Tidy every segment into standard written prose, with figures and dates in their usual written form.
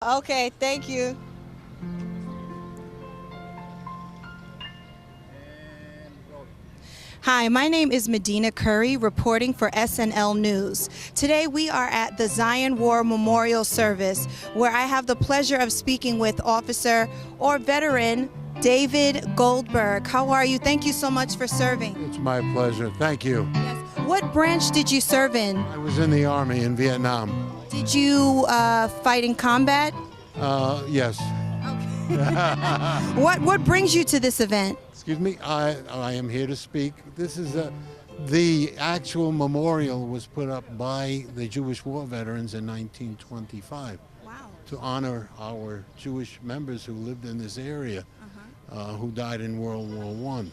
Okay, thank you. Hi, my name is Medina Curry, reporting for SNL News. Today we are at the Zion War Memorial Service, where I have the pleasure of speaking with Officer or Veteran David Goldberg. How are you? Thank you so much for serving. It's my pleasure. Thank you. Yes. What branch did you serve in? I was in the Army in Vietnam. Did you fight in combat? Yes. What brings you to this event? Excuse me. I am here to speak. This is the actual memorial was put up by the Jewish war veterans in 1925. Wow. To honor our Jewish members who lived in this area, who died in World War I. Okay.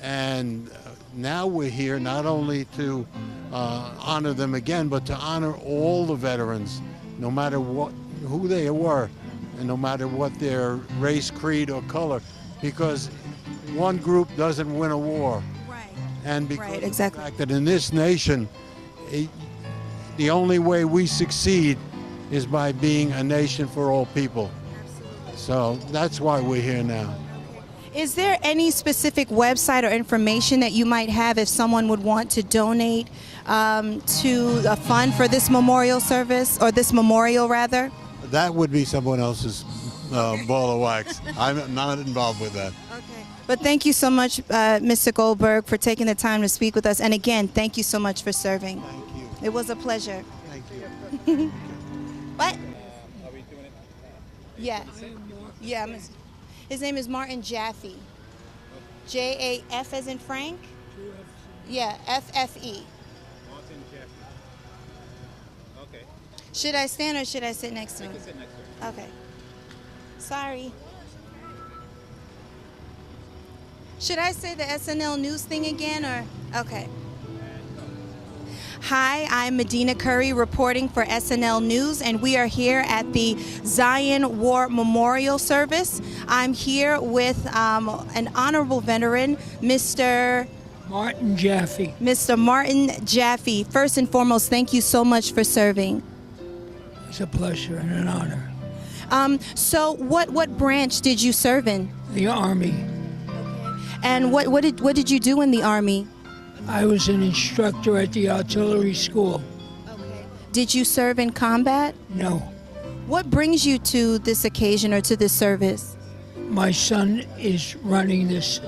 And now we're here not only to honor them again, but to honor all the veterans, no matter who they were, and no matter what their race, creed, or color, because one group doesn't win a war. Right. And because Right, of exactly. the fact that in this nation, the only way we succeed is by being a nation for all people. Absolutely. So that's why we're here now. Is there any specific website or information that you might have if someone would want to donate to a fund for this memorial service, or this memorial rather? That would be someone else's ball of wax. I'm not involved with that. Okay. But thank you so much, Mr. Goldberg, for taking the time to speak with us. And again, thank you so much for serving. Thank you. It was a pleasure. Thank you. What? Are we doing it? Yeah. Yeah. His name is Martin Jaffe. J-A-F as in Frank? Yeah, F-F-E. Martin Jeffrey. Okay. Should I stand or should I sit next to him? Sit next to him. Okay. Sorry. Should I say the SNL News thing again or? Okay. Hi, I'm Medina Curry reporting for SNL News, and we are here at the Zion War Memorial Service. I'm here with an honorable veteran, Mr. Martin Jaffe. Mr. Martin Jaffe. First and foremost, thank you so much for serving. It's a pleasure and an honor. So what branch did you serve in? The Army. And what did you do in the Army? I was an instructor at the artillery school. Okay. Did you serve in combat? No. What brings you to this occasion or to this service? My son is running this,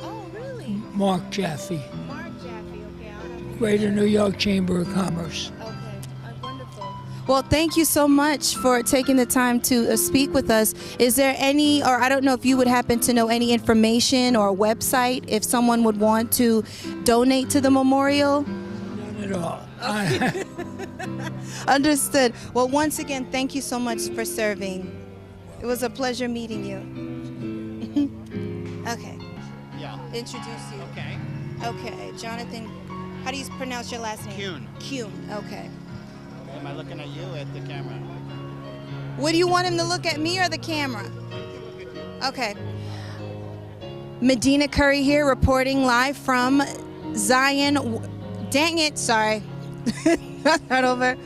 Oh, really? Mark Jaffe, Mark Jaffe, okay. Greater New York Chamber of Commerce. Okay, wonderful. Well, thank you so much for taking the time to speak with us. Is there any, or I don't know if you would happen to know any information or a website if someone would want to donate to the memorial? None at all. Understood. Well, once again, thank you so much for serving. It was a pleasure meeting you. Okay. Yeah. Introduce you. Okay. Okay, Jonathan, how do you pronounce your last name? Kuhn. Kuhn, okay. Am I looking at you at the camera? What do you want him to look at, me or the camera? Okay. Medina Curry here, reporting live from Zion. Dang it, sorry. Start over.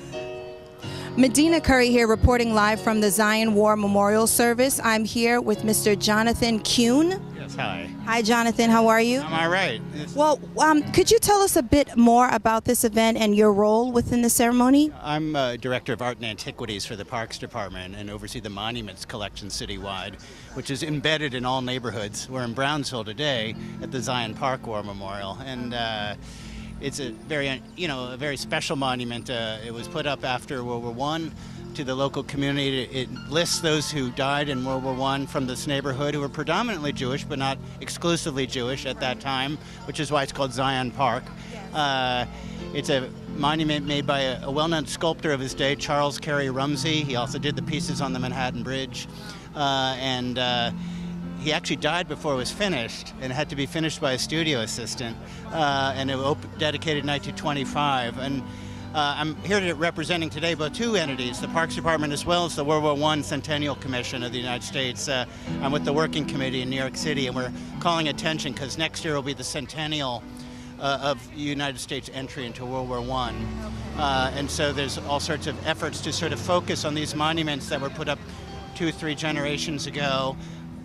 Medina Curry here, reporting live from the Zion War Memorial Service. I'm here with Mr. Jonathan Kuhn. Yes, hi. Hi, Jonathan. How are you? Am I right? Well, could you tell us a bit more about this event and your role within the ceremony? I'm Director of Art and Antiquities for the Parks Department and oversee the monuments collection citywide, which is embedded in all neighborhoods. We're in Brownsville today at the Zion Park War Memorial, and it's a very special monument. It was put up after World War I to the local community. It lists those who died in World War I from this neighborhood who were predominantly Jewish, but not exclusively Jewish at that time, which is why it's called Zion Park. It's a monument made by a well-known sculptor of his day, Charles Carey Rumsey. He also did the pieces on the Manhattan Bridge. He actually died before it was finished and had to be finished by a studio assistant. And it was dedicated in 1925. And I'm here representing today both two entities, the Parks Department as well as the World War I Centennial Commission of the United States. I'm with the Working Committee in New York City, and we're calling attention because next year will be the centennial of United States entry into World War I. And so there's all sorts of efforts to sort of focus on these monuments that were put up 2-3 generations ago.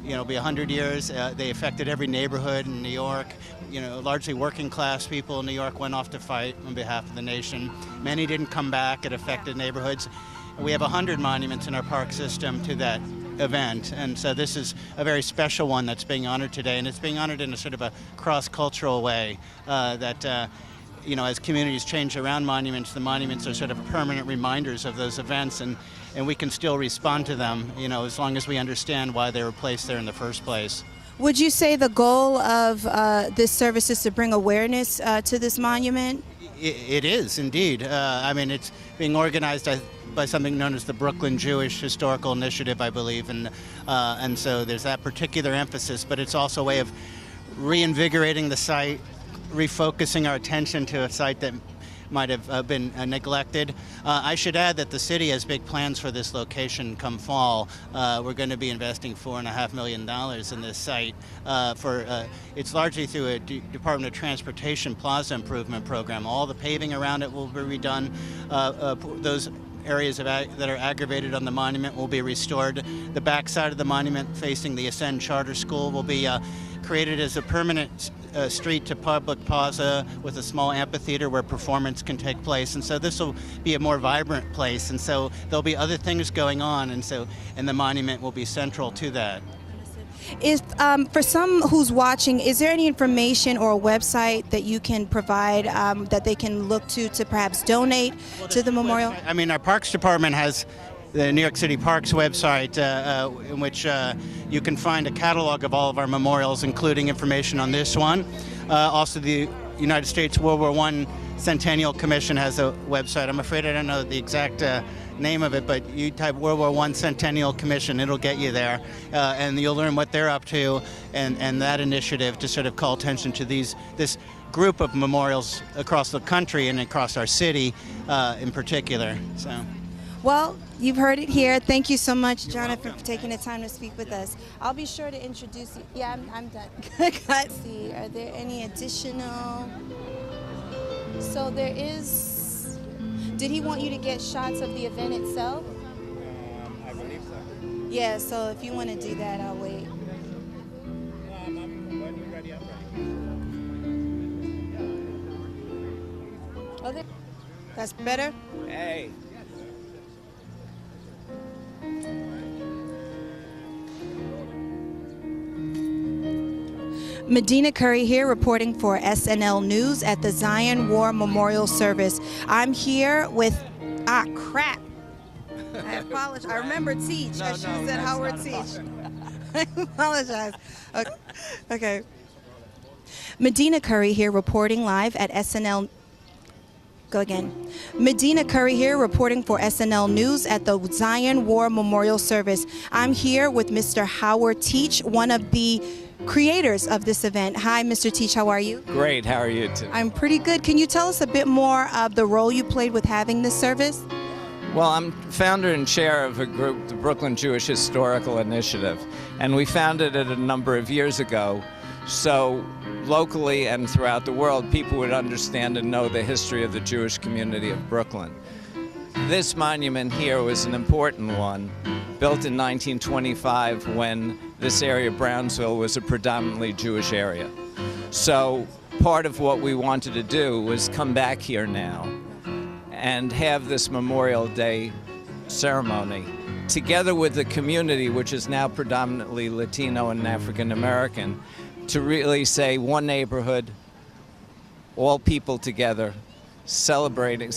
Be 100 years. They affected every neighborhood in New York. Largely working class people in New York went off to fight on behalf of the nation. Many didn't come back. It affected neighborhoods. We have 100 monuments in our park system to that event, and so this is a very special one that's being honored today, and it's being honored in a sort of a cross-cultural way that as communities change around monuments, the monuments are sort of permanent reminders of those events, and we can still respond to them, as long as we understand why they were placed there in the first place. Would you say the goal of this service is to bring awareness to this monument? It is indeed. It's being organized by something known as the Brooklyn Jewish Historical Initiative, I believe, and so there's that particular emphasis. But it's also a way of reinvigorating the site, refocusing our attention to a site that might have been neglected. I should add that the city has big plans for this location come fall. We're going to be investing $4.5 million in this site. It's largely through a Department of Transportation plaza improvement program. All the paving around it will be redone. Those areas that are aggravated on the monument will be restored. The back side of the monument facing the SNN Charter School will be created as a permanent street to public plaza with a small amphitheater where performance can take place, and so this will be a more vibrant place, and so there'll be other things going on, and the monument will be central to that. If for some who's watching, is there any information or a website that you can provide that they can look to perhaps donate to the memorial? Our Parks Department has the New York City Parks website, in which you can find a catalog of all of our memorials, including information on this one. Also, the United States World War I Centennial Commission has a website. I'm afraid I don't know the exact name of it, but you type World War I Centennial Commission, it'll get you there, and you'll learn what they're up to, and that initiative to sort of call attention to this group of memorials across the country and across our city in particular. So. Well, you've heard it here. Thank you so much, Jonathan, for taking the time to speak with us. I'll be sure to introduce you. Yeah, I'm done. Let's see, are there any additional? So there is, did he want you to get shots of the event itself? I believe so. Yeah, so if you want to do that, I'll wait. When you're ready, I'm ready. Oh, that's better? Hey. Medina Curry here reporting for SNL News at the Zion War Memorial Service. I'm here with, crap. I apologize. I remember Teach. I should have said Howard Teach. I apologize. Okay. Medina Curry here reporting live at SNL. Go again. Medina Curry here reporting for SNL News at the Zion War Memorial Service. I'm here with Mr. Howard Teach, one of the creators of this event. Hi, Mr. Teach, how are you? Great, how are you too? I'm pretty good. Can you tell us a bit more of the role you played with having this service? Well, I'm founder and chair of a group, the Brooklyn Jewish Historical Initiative, and we founded it a number of years ago. So locally and throughout the world, people would understand and know the history of the Jewish community of Brooklyn. This monument here was an important one, built in 1925 when this area of Brownsville was a predominantly Jewish area. So part of what we wanted to do was come back here now and have this Memorial Day ceremony together with the community, which is now predominantly Latino and African American, to really say one neighborhood, all people together, celebrating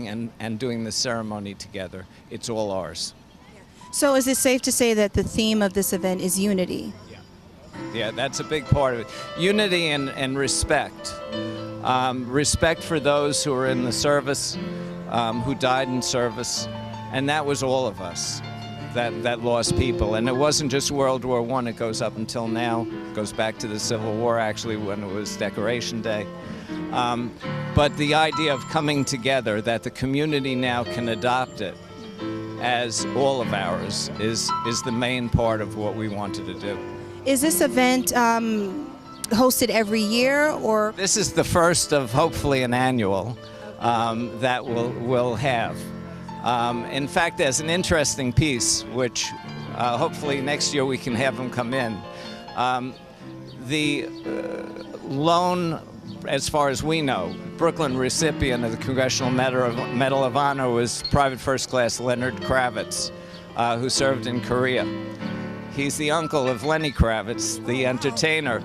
and doing the ceremony together. It's all ours. So is it safe to say that the theme of this event is unity? Yeah, that's a big part of it. Unity and respect. Respect for those who are in the service, who died in service, and that was all of us that lost people. And it wasn't just World War I, it goes up until now. It goes back to the Civil War, actually, when it was Decoration Day. But the idea of coming together, that the community now can adopt it as all of ours, is the main part of what we wanted to do. Is this event hosted every year, or? This is the first of hopefully an annual that we'll have. In fact, there's an interesting piece which hopefully next year we can have them come in. The lone, as far as we know, Brooklyn recipient of the Congressional Medal of Honor was Private First Class Leonard Kravitz, who served in Korea. He's the uncle of Lenny Kravitz, the entertainer.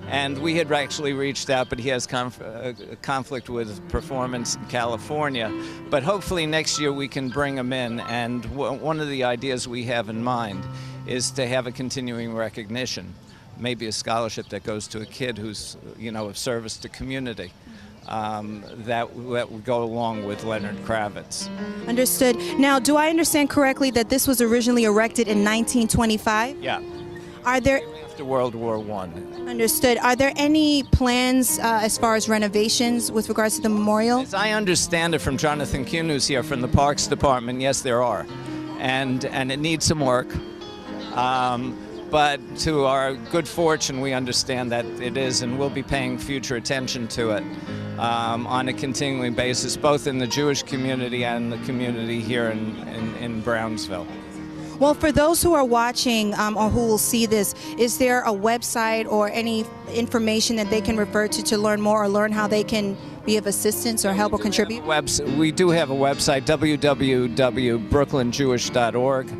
And we had actually reached out, but he has conflict with performance in California. But hopefully next year we can bring him in. And one of the ideas we have in mind is to have a continuing recognition, maybe a scholarship that goes to a kid who's, of service to community. That would go along with Leonard Kravitz. Understood. Now, do I understand correctly that this was originally erected in 1925? Yeah. Are there... After World War I. Understood. Are there any plans as far as renovations with regards to the memorial? As I understand it from Jonathan Kuhn, who's here from the Parks Department, yes, there are. And it needs some work. But to our good fortune, we understand that it is, and we'll be paying future attention to it on a continuing basis, both in the Jewish community and the community here in Brownsville. Well, for those who are watching or who will see this, is there a website or any information that they can refer to learn more or learn how they can be of assistance or help or contribute? We do have a website, www.brooklynjewish.org.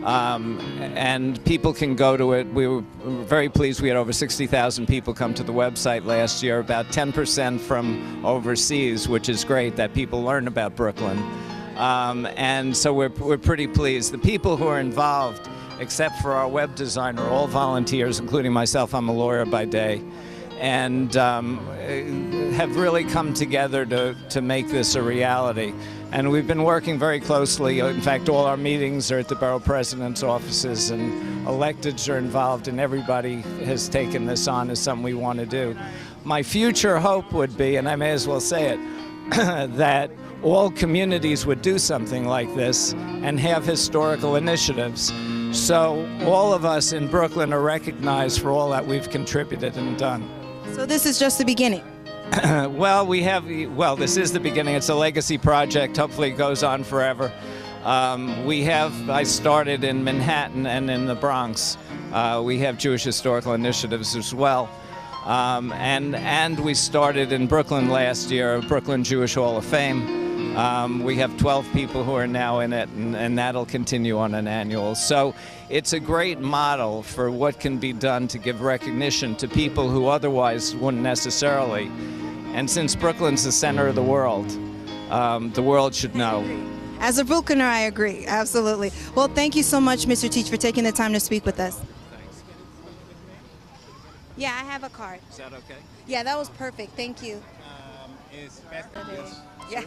And people can go to it. We were very pleased. We had over 60,000 people come to the website last year, about 10% from overseas, which is great that people learn about Brooklyn. And so we're pretty pleased. The people who are involved, except for our web designer, are all volunteers, including myself. I'm a lawyer by day, and have really come together to make this a reality. And we've been working very closely. In fact, all our meetings are at the borough president's offices, and electeds are involved, and everybody has taken this on as something we want to do. My future hope would be, and I may as well say it, that all communities would do something like this and have historical initiatives. So all of us in Brooklyn are recognized for all that we've contributed and done. So this is just the beginning. Well, this is the beginning. It's a legacy project. Hopefully it goes on forever. I started in Manhattan and in the Bronx. We have Jewish historical initiatives as well. And we started in Brooklyn last year, Brooklyn Jewish Hall of Fame. We have 12 people who are now in it, and that'll continue on an annual. So it's a great model for what can be done to give recognition to people who otherwise wouldn't necessarily. And since Brooklyn's the center of the world should know. As a Brooklyner, I agree, absolutely. Well, thank you so much, Mr. Teach, for taking the time to speak with us. Thanks. Yeah, I have a card. Is that okay? Yeah, that was perfect. Thank you. Yeah.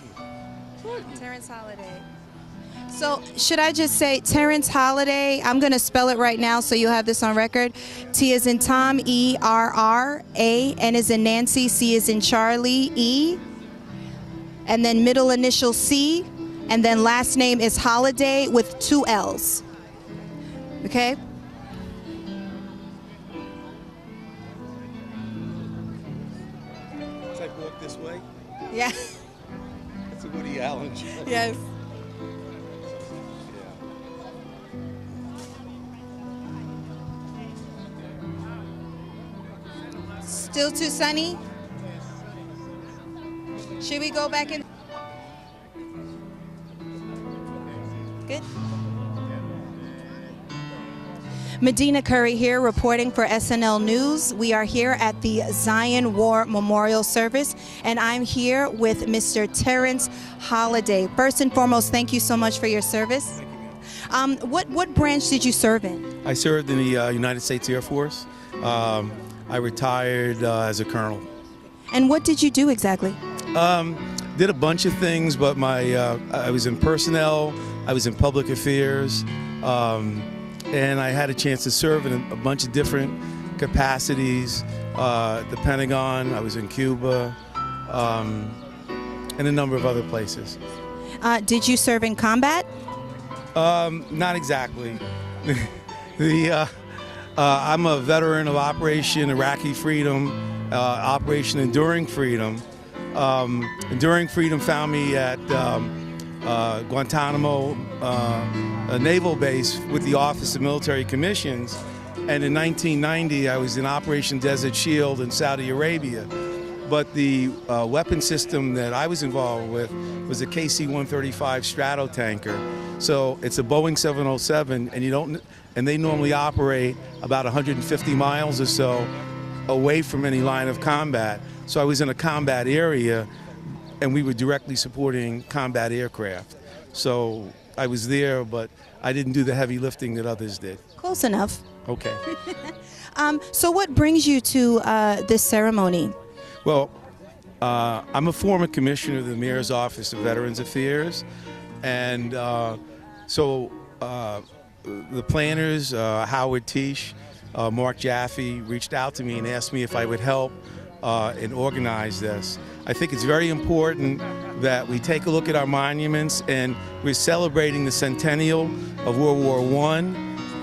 Terrence Holiday. So should I just say Terrence Holiday? I'm going to spell it right now so you'll have this on record. T as in Tom, E-R-R-A, N as in Nancy, C as in Charlie, E, and then middle initial C, and then last name is Holiday with 2 L's. Okay? Should I walk this way? Yeah. That's a Woody Allen joke. Yes. Still too sunny? Should we go back in? Good. Medina Curry here reporting for SNL News. We are here at the Zion War Memorial Service, and I'm here with Mr. Terrence Holiday. First and foremost, thank you so much for your service. What branch did you serve in? I served in the United States Air Force. I retired as a colonel. And what did you do exactly? Did a bunch of things, but I was in personnel, I was in public affairs, and I had a chance to serve in a bunch of different capacities. The Pentagon, I was in Cuba, and a number of other places. Did you serve in combat? Not exactly. I'm a veteran of Operation Iraqi Freedom, Operation Enduring Freedom. Enduring Freedom found me at Guantanamo Naval Base with the Office of Military Commissions. And in 1990, I was in Operation Desert Shield in Saudi Arabia. But the weapon system that I was involved with was a KC-135 Stratotanker. So it's a Boeing 707, and they normally operate about 150 miles or so away from any line of combat. So I was in a combat area, and we were directly supporting combat aircraft. So I was there, but I didn't do the heavy lifting that others did. Close enough. Okay. So what brings you to this ceremony? Well, I'm a former commissioner of the Mayor's Office of Veterans Affairs, and so the planners, Howard Teach, Mark Jaffe, reached out to me and asked me if I would help and organize this. I think it's very important that we take a look at our monuments, and we're celebrating the centennial of World War I,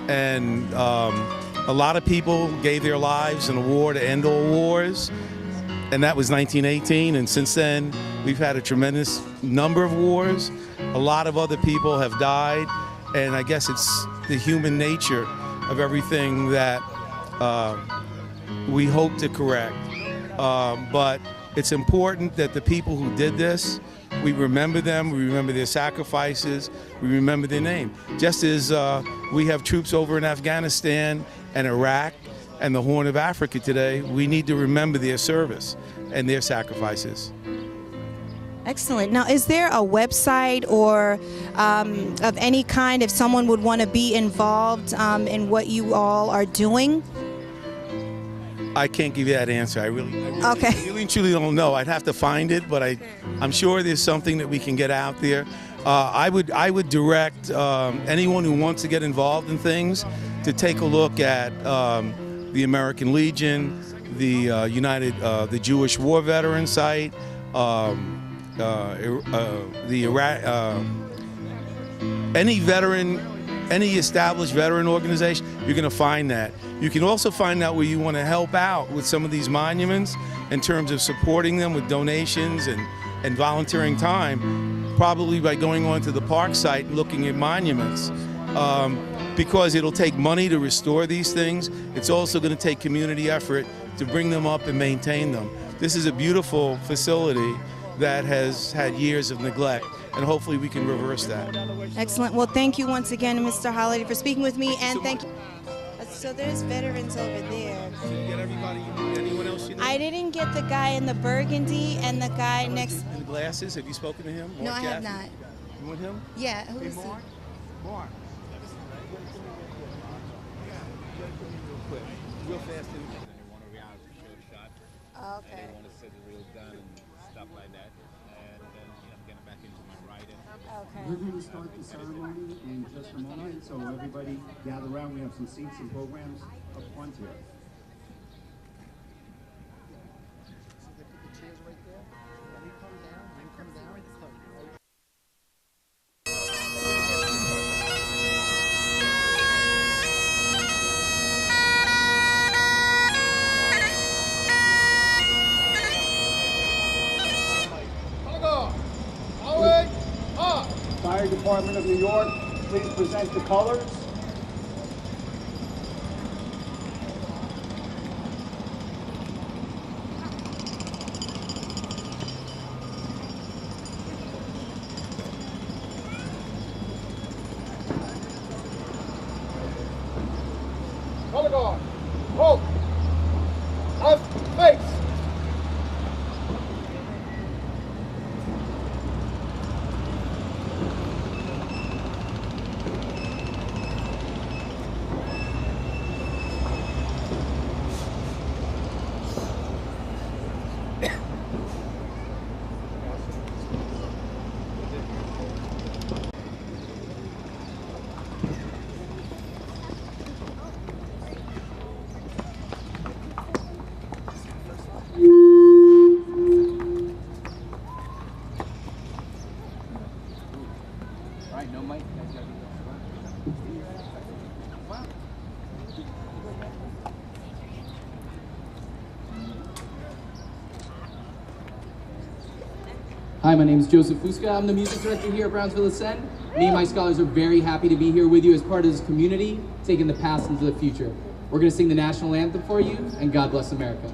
and a lot of people gave their lives in a war to end all wars, and that was 1918, and since then we've had a tremendous number of wars. A lot of other people have died, and I guess it's the human nature of everything that we hope to correct. But it's important that the people who did this, we remember them, we remember their sacrifices, we remember their name. Just as we have troops over in Afghanistan and Iraq and the Horn of Africa today, we need to remember their service and their sacrifices. Excellent. Now, is there a website or of any kind if someone would want to be involved in what you all are doing? I can't give you that answer. I really Okay. truly don't know. I'd have to find it, but I'm sure there's something that we can get out there. I would direct anyone who wants to get involved in things to take a look at the American Legion, the the Jewish War Veteran site, the Iraq, any established veteran organization, you're going to find that. You can also find out where you want to help out with some of these monuments in terms of supporting them with donations and volunteering time, probably by going onto the park site and looking at monuments. Because it'll take money to restore these things, it's also going to take community effort to bring them up and maintain them. This is a beautiful facility that has had years of neglect, and hopefully we can reverse that. Excellent. Well, thank you once again, Mr. Holiday, for speaking with me, and thank you. So there's veterans over there. Did you get everybody? Anyone else you know? I didn't get the guy in the burgundy and the guy next. In the glasses, have you spoken to him? No, I have not. You want him? Yeah, who is he? Mark? Mark. Real fast. They want a reality show shot. Oh, And okay. they want to set the real gun and stuff like that. And then getting back into my writing. Okay. We're going to start the ceremony in just a moment, so everybody gather around. We have some seats and programs up front here. Fire Department of New York, please present the colors. Color guard, hold, left, face. Hi, my name is Joseph Fusca. I'm the music director here at Brownsville SN. Me and my scholars are very happy to be here with you as part of this community, taking the past into the future. We're going to sing the national anthem for you, and God bless America.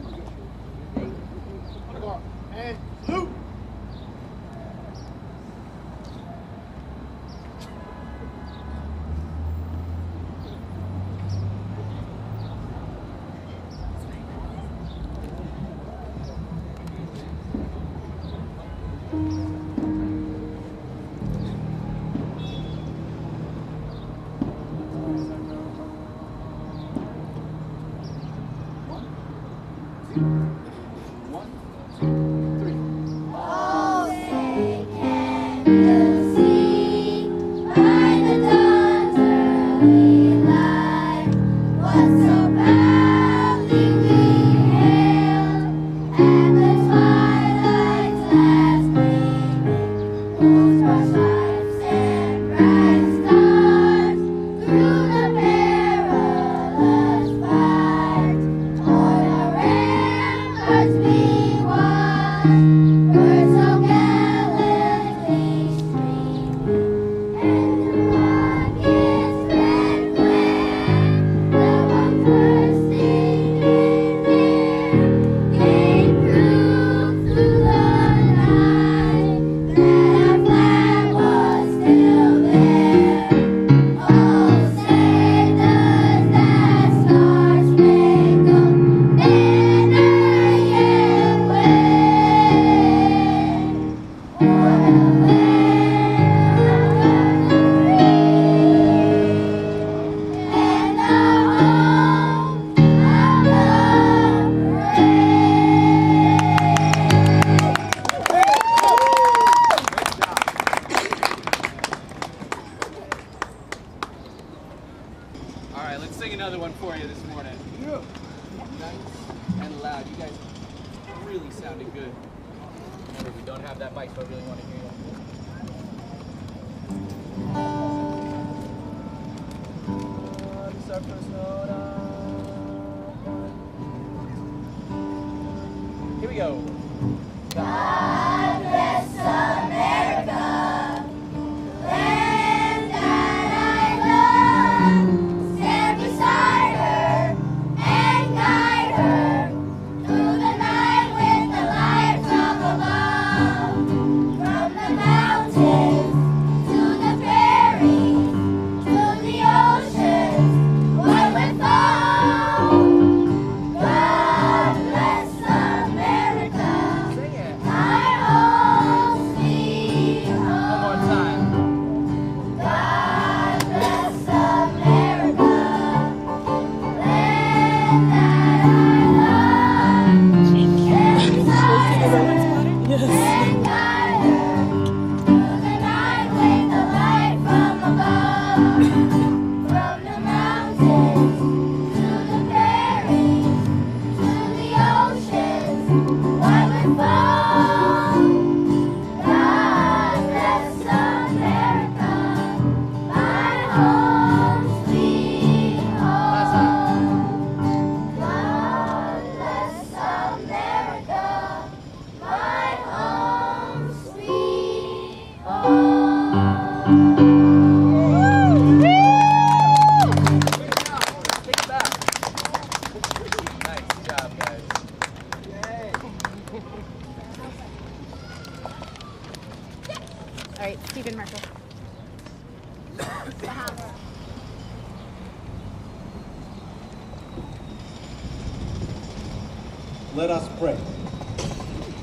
Let us pray.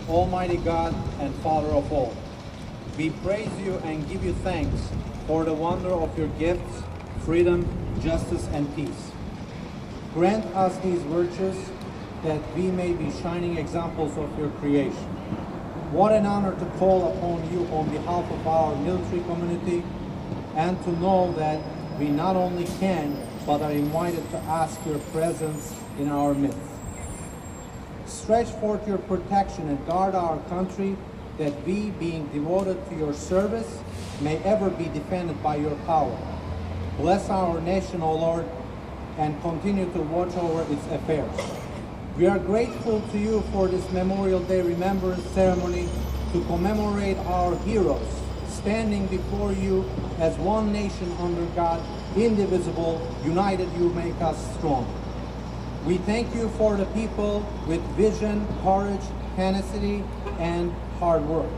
Almighty God and Father of all, we praise you and give you thanks for the wonder of your gifts, freedom, justice, and peace. Grant us these virtues that we may be shining examples of your creation. What an honor to call upon you on behalf of our military community and to know that we not only can, but are invited to ask your presence in our midst. Stretch forth your protection and guard our country, that we, being devoted to your service, may ever be defended by your power. Bless our nation, O Lord, and continue to watch over its affairs. We are grateful to you for this Memorial Day remembrance ceremony, to commemorate our heroes, standing before you as one nation under God, indivisible, united you make us strong. We thank you for the people with vision, courage, tenacity, and hard work.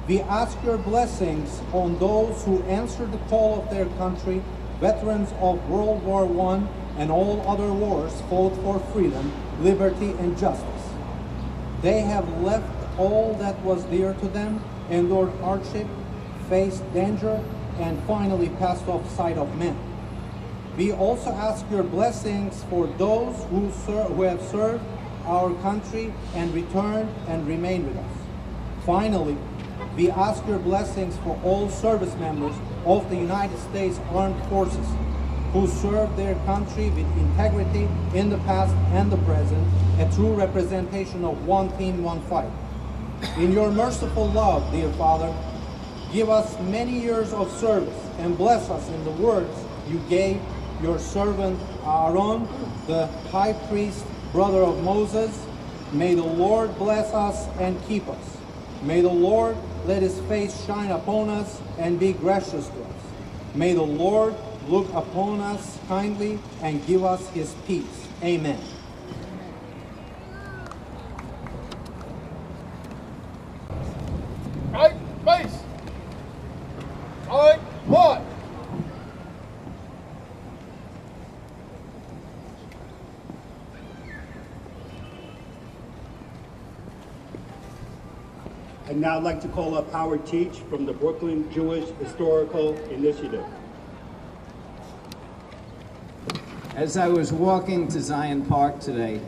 We ask your blessings on those who answered the call of their country, veterans of World War I and all other wars fought for freedom, liberty, and justice. They have left all that was dear to them, endured hardship, faced danger, and finally passed off sight of men. We also ask your blessings for those who have served our country and returned and remain with us. Finally, we ask your blessings for all service members of the United States Armed Forces who served their country with integrity in the past and the present, a true representation of one team, one fight. In your merciful love, dear Father, give us many years of service and bless us in the words you gave your servant Aaron, the high priest, brother of Moses. May the Lord bless us and keep us. May the Lord let his face shine upon us and be gracious to us. May the Lord look upon us kindly and give us his peace. Amen. Right, face. Right, what? I'd now like to call up Howard Teach from the Brooklyn Jewish Historical Initiative. As I was walking to Zion Park today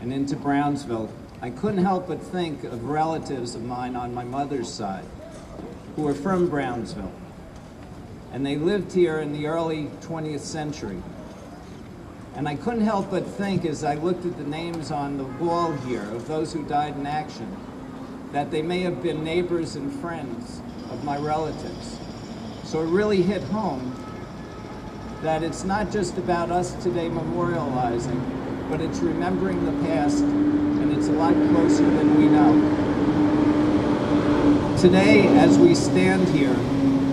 and into Brownsville, I couldn't help but think of relatives of mine on my mother's side who are from Brownsville. And they lived here in the early 20th century. And I couldn't help but think, as I looked at the names on the wall here of those who died in action, that they may have been neighbors and friends of my relatives. So it really hit home that it's not just about us today memorializing, but it's remembering the past, and it's a lot closer than we know. Today, as we stand here,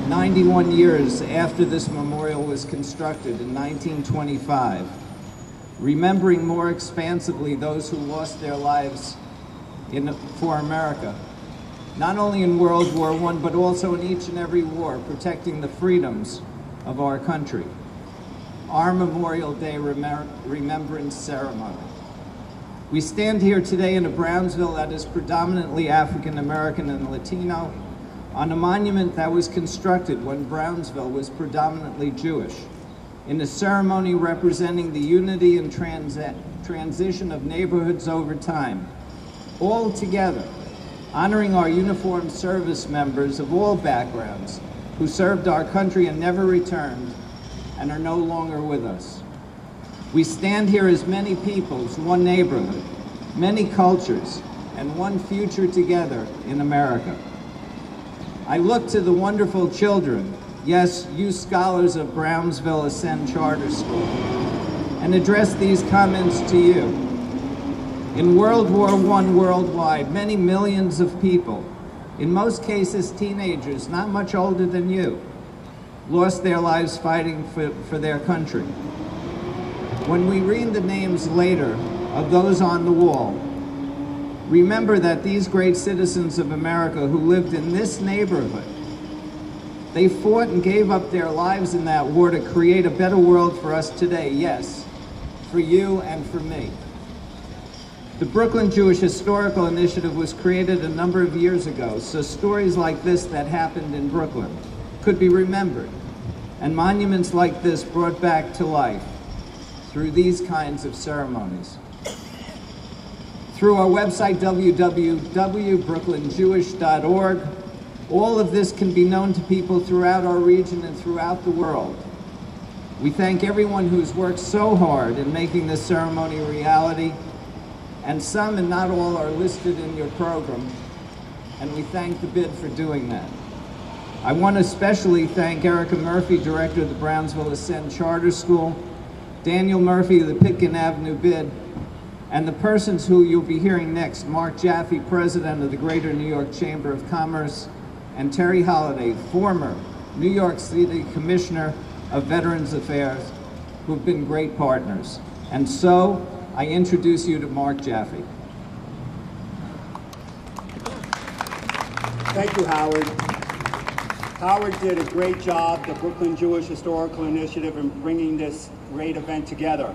91 years after this memorial was constructed in 1925, remembering more expansively those who lost their lives for America, not only in World War I, but also in each and every war, protecting the freedoms of our country. Our Memorial Day Remembrance Ceremony. We stand here today in a Brownsville that is predominantly African American and Latino, on a monument that was constructed when Brownsville was predominantly Jewish, in a ceremony representing the unity and transition of neighborhoods over time, all together, honoring our uniformed service members of all backgrounds who served our country and never returned and are no longer with us. We stand here as many peoples, one neighborhood, many cultures, and one future together in America. I look to the wonderful children, yes, you scholars of Brownsville Ascend Charter School, and address these comments to you. In World War I worldwide, many millions of people, in most cases teenagers not much older than you, lost their lives fighting for their country. When we read the names later of those on the wall, remember that these great citizens of America who lived in this neighborhood, they fought and gave up their lives in that war to create a better world for us today, yes, for you and for me. The Brooklyn Jewish Historical Initiative was created a number of years ago, so stories like this that happened in Brooklyn could be remembered, and monuments like this brought back to life through these kinds of ceremonies. Through our website, www.brooklynjewish.org, all of this can be known to people throughout our region and throughout the world. We thank everyone who's worked so hard in making this ceremony a reality, and some and not all are listed in your program, and we thank the BID for doing that. I want to especially thank Erica Murphy, Director of the Brownsville Ascend Charter School, Daniel Murphy of the Pitkin Avenue BID, And the persons who you'll be hearing next, Mark Jaffe, President of the Greater New York Chamber of Commerce, and Terry Holliday, former New York City Commissioner of Veterans Affairs, who've been great partners. And so, I introduce you to Mark Jaffe. Thank you, Howard. Howard did a great job, the Brooklyn Jewish Historical Initiative, in bringing this great event together.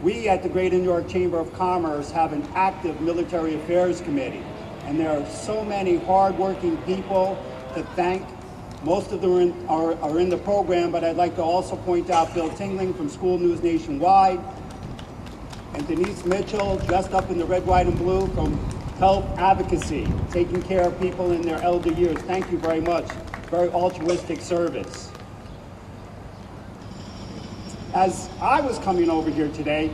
We at the Greater New York Chamber of Commerce have an active military affairs committee, and there are so many hardworking people to thank. Most of them are in the program, but I'd like to also point out Bill Tingling from School News Nationwide, and Denise Mitchell, dressed up in the red, white, and blue, from Health Advocacy, taking care of people in their elder years. Thank you very much. Very altruistic service. As I was coming over here today,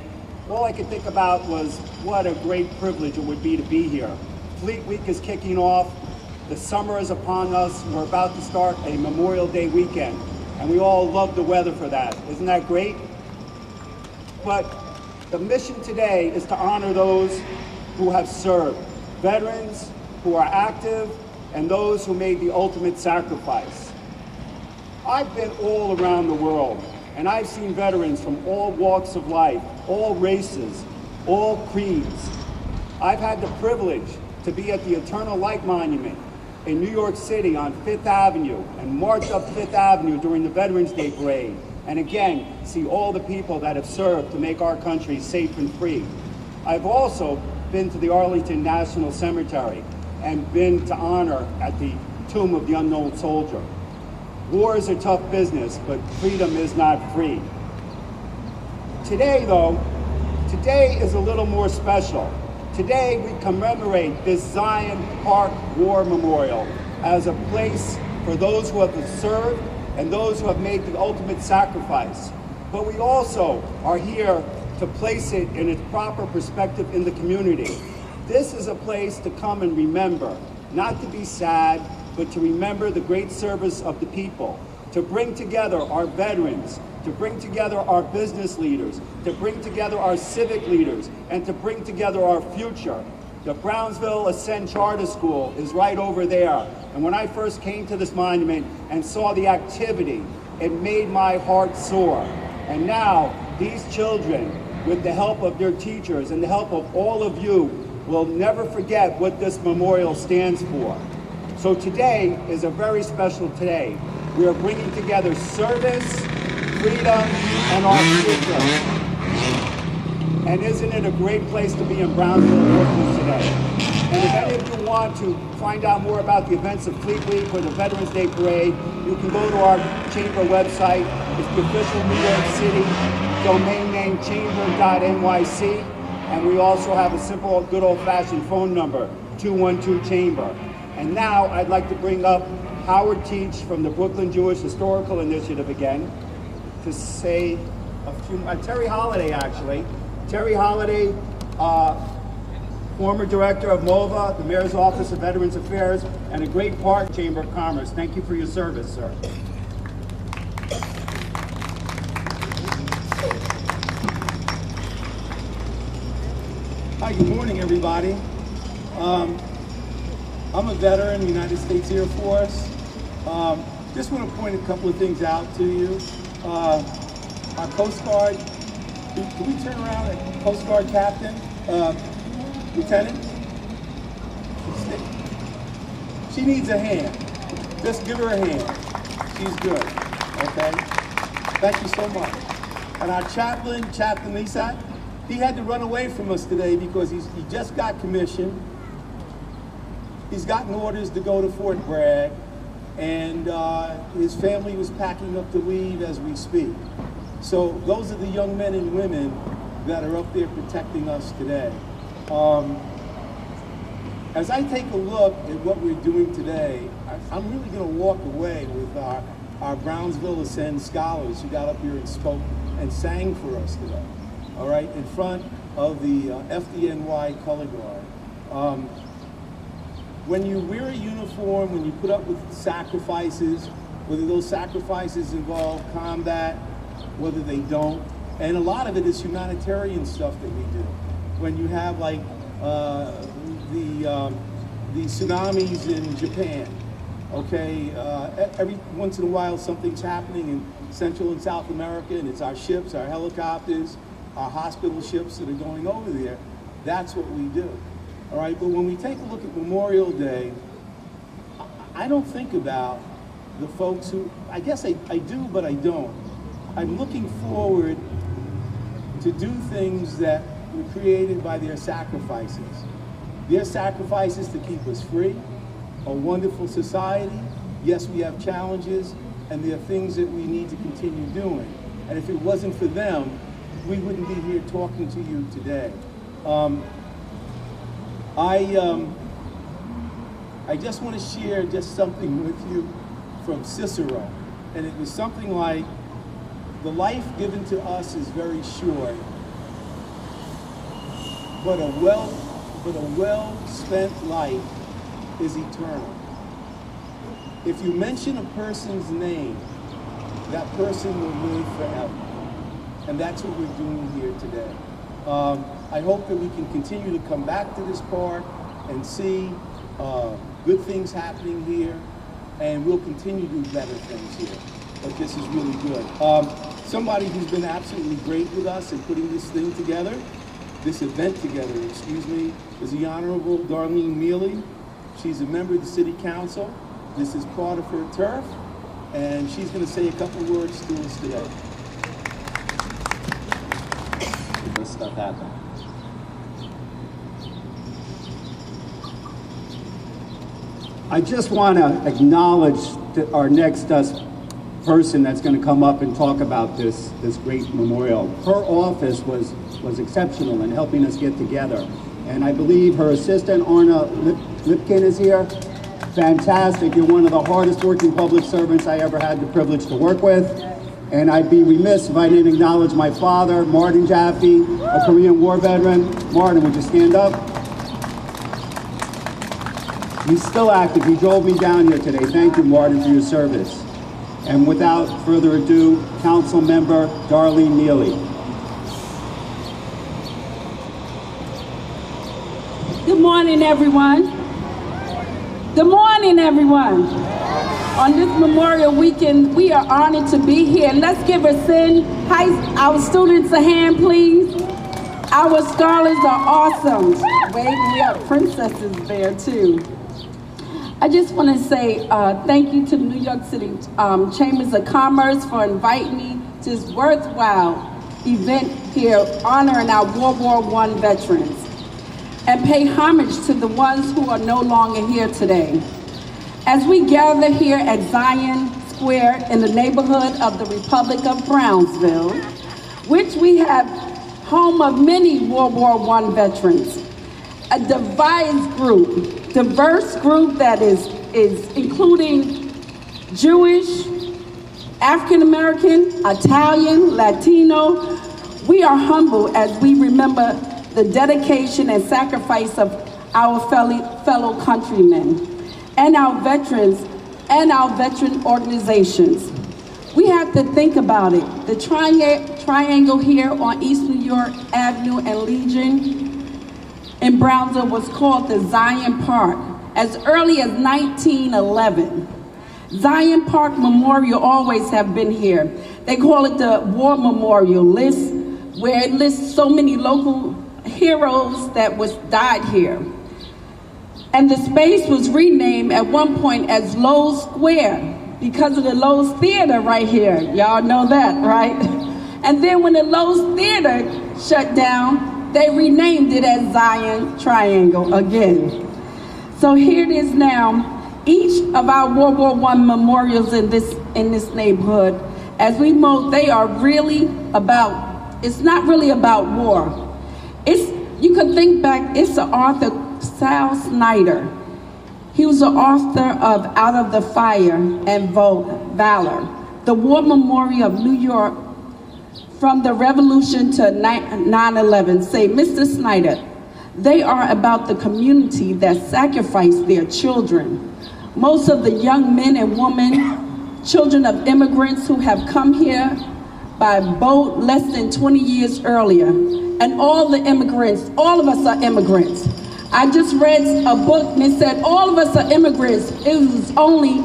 all I could think about was what a great privilege it would be to be here. Fleet Week is kicking off. The summer is upon us. We're about to start a Memorial Day weekend, and we all love the weather for that. Isn't that great? But the mission today is to honor those who have served, veterans who are active, and those who made the ultimate sacrifice. I've been all around the world, and I've seen veterans from all walks of life, all races, all creeds. I've had the privilege to be at the Eternal Light Monument in New York City on 5th Avenue and march up 5th Avenue during the Veterans Day Parade, and again, see all the people that have served to make our country safe and free. I've also been to the Arlington National Cemetery and been to honor at the Tomb of the Unknown Soldier. War is a tough business, but freedom is not free. Today, though, today is a little more special. Today, we commemorate this Zion Park War Memorial as a place for those who have served and those who have made the ultimate sacrifice. But we also are here to place it in its proper perspective in the community. This is a place to come and remember, not to be sad, but to remember the great service of the people, to bring together our veterans, to bring together our business leaders, to bring together our civic leaders, and to bring together our future. The Brownsville Ascend Charter School is right over there. And when I first came to this monument and saw the activity, it made my heart soar. And now, these children, with the help of their teachers and the help of all of you, will never forget what this memorial stands for. So today is a very special day. We are bringing together service, freedom, and our future. And isn't it a great place to be in Brownsville, Brooklyn today? And if any of you want to find out more about the events of Fleet Week or the Veterans Day Parade, you can go to our chamber website. It's the official New York City domain name, chamber.nyc. And we also have a simple, good old-fashioned phone number, 212-CHAMBER. And now I'd like to bring up Howard Teach from the Brooklyn Jewish Historical Initiative again to say a few, Terry Holliday actually. Terry Holliday, former director of MOVA, the Mayor's Office of Veterans Affairs, and a great part of the Chamber of Commerce. Thank you for your service, sir. Hi, good morning, everybody. I'm a veteran of the United States Air Force. Just want to point a couple of things out to you. Our Coast Guard, can we turn around at Coast Guard Captain, Lieutenant? She needs a hand. Just give her a hand. She's good, okay? Thank you so much. And our chaplain, Chaplain Lisak, he had to run away from us today because he just got commissioned. He's gotten orders to go to Fort Bragg, and his family was packing up to leave as we speak. So those are the young men and women that are up there protecting us today. As I take a look at what we're doing today, I'm really going to walk away with our Brownsville Ascend scholars who got up here and spoke and sang for us today, all right, in front of the FDNY Color Guard. When you wear a uniform, when you put up with sacrifices, whether those sacrifices involve combat, whether they don't, and a lot of it is humanitarian stuff that we do. when you have like the tsunamis in Japan. Okay, every once in a while something's happening in Central and South America, and it's our ships, our helicopters, our hospital ships that are going over there. That's what we do. All right, but when we take a look at Memorial Day, I don't think about the folks who, I guess I do, but I don't. I'm looking forward to do things that were created by their sacrifices. Their sacrifices to keep us free, a wonderful society. Yes, we have challenges, and there are things that we need to continue doing. And if it wasn't for them, we wouldn't be here talking to you today. I just want to share just something with you from Cicero. And it was something like, the life given to us is very short, but a well-spent life is eternal. If you mention a person's name, that person will live forever. And that's what we're doing here today. I hope that we can continue to come back to this park and see good things happening here, and we'll continue to do better things here. But this is really good. Somebody who's been absolutely great with us in putting this thing together, this event together, excuse me, is the Honorable Darlene Mealy. She's a member of the City Council. This is part of her turf, and she's going to say a couple of words to us today. This stuff happen. I just want to acknowledge our next person that's going to come up and talk about this great memorial. Her office was exceptional in helping us get together. And I believe her assistant, Arna Lipkin, is here. Fantastic. You're one of the hardest working public servants I ever had the privilege to work with. And I'd be remiss if I didn't acknowledge my father, Martin Jaffe, a Korean War veteran. Martin, would you stand up? He's still active. He drove me down here today. Thank you, Martin, for your service. And without further ado, Council Member Darlene Neely. Good morning, everyone. Good morning, everyone. On this Memorial Weekend, we are honored to be here. And let's give our students a hand, please. Our scholars are awesome. Wait, we have princesses there, too. I just want to say thank you to the New York City Chambers of Commerce for inviting me to this worthwhile event here honoring our World War I veterans, and pay homage to the ones who are no longer here today. As we gather here at Zion Square in the neighborhood of the Republic of Brownsville, which we have home of many World War I veterans, a diverse group that is including Jewish, African American, Italian, Latino. We are humble as we remember the dedication and sacrifice of our fellow countrymen and our veterans and our veteran organizations. We have to think about it. The triangle here on East New York Avenue and Legion in Brownsville was called the Zion Park as early as 1911. Zion Park Memorial always have been here. They call it the War Memorial list, where it lists so many local heroes that died here. And the space was renamed at one point as Lowe's Square because of the Lowe's Theater right here. Y'all know that, right? And then when the Lowe's Theater shut down, they renamed it as Zion Triangle again. So here it is now. Each of our World War I memorials in this neighborhood, as we know, they are really about, it's not really about war. You can think back, it's the author Sal Snyder. He was the author of Out of the Fire and Valor, the War Memorial of New York from the Revolution to 9/11. Say, Mr. Snyder, they are about the community that sacrificed their children. Most of the young men and women, children of immigrants who have come here by boat less than 20 years earlier. And all the immigrants, all of us are immigrants. I just read a book and it said all of us are immigrants. It was only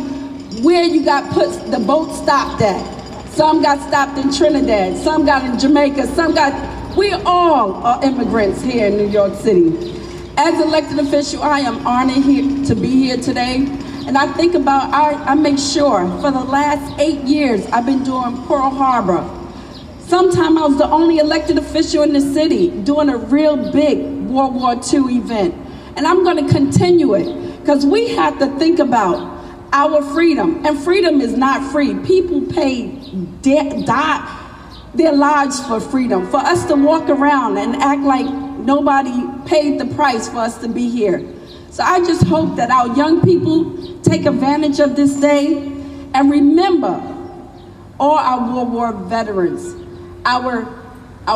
where you got put, the boat stopped at. Some got stopped in Trinidad, some got in Jamaica, we all are immigrants here in New York City. As elected official, I am honored here to be here today. And I think about, I make sure for the last 8 years, I've been doing Pearl Harbor. Sometime I was the only elected official in the city doing a real big World War II event. And I'm gonna continue it, because we have to think about our freedom. And freedom is not free. People pay their lives for freedom. For us to walk around and act like nobody paid the price for us to be here. So I just hope that our young people take advantage of this day and remember all our World War veterans, our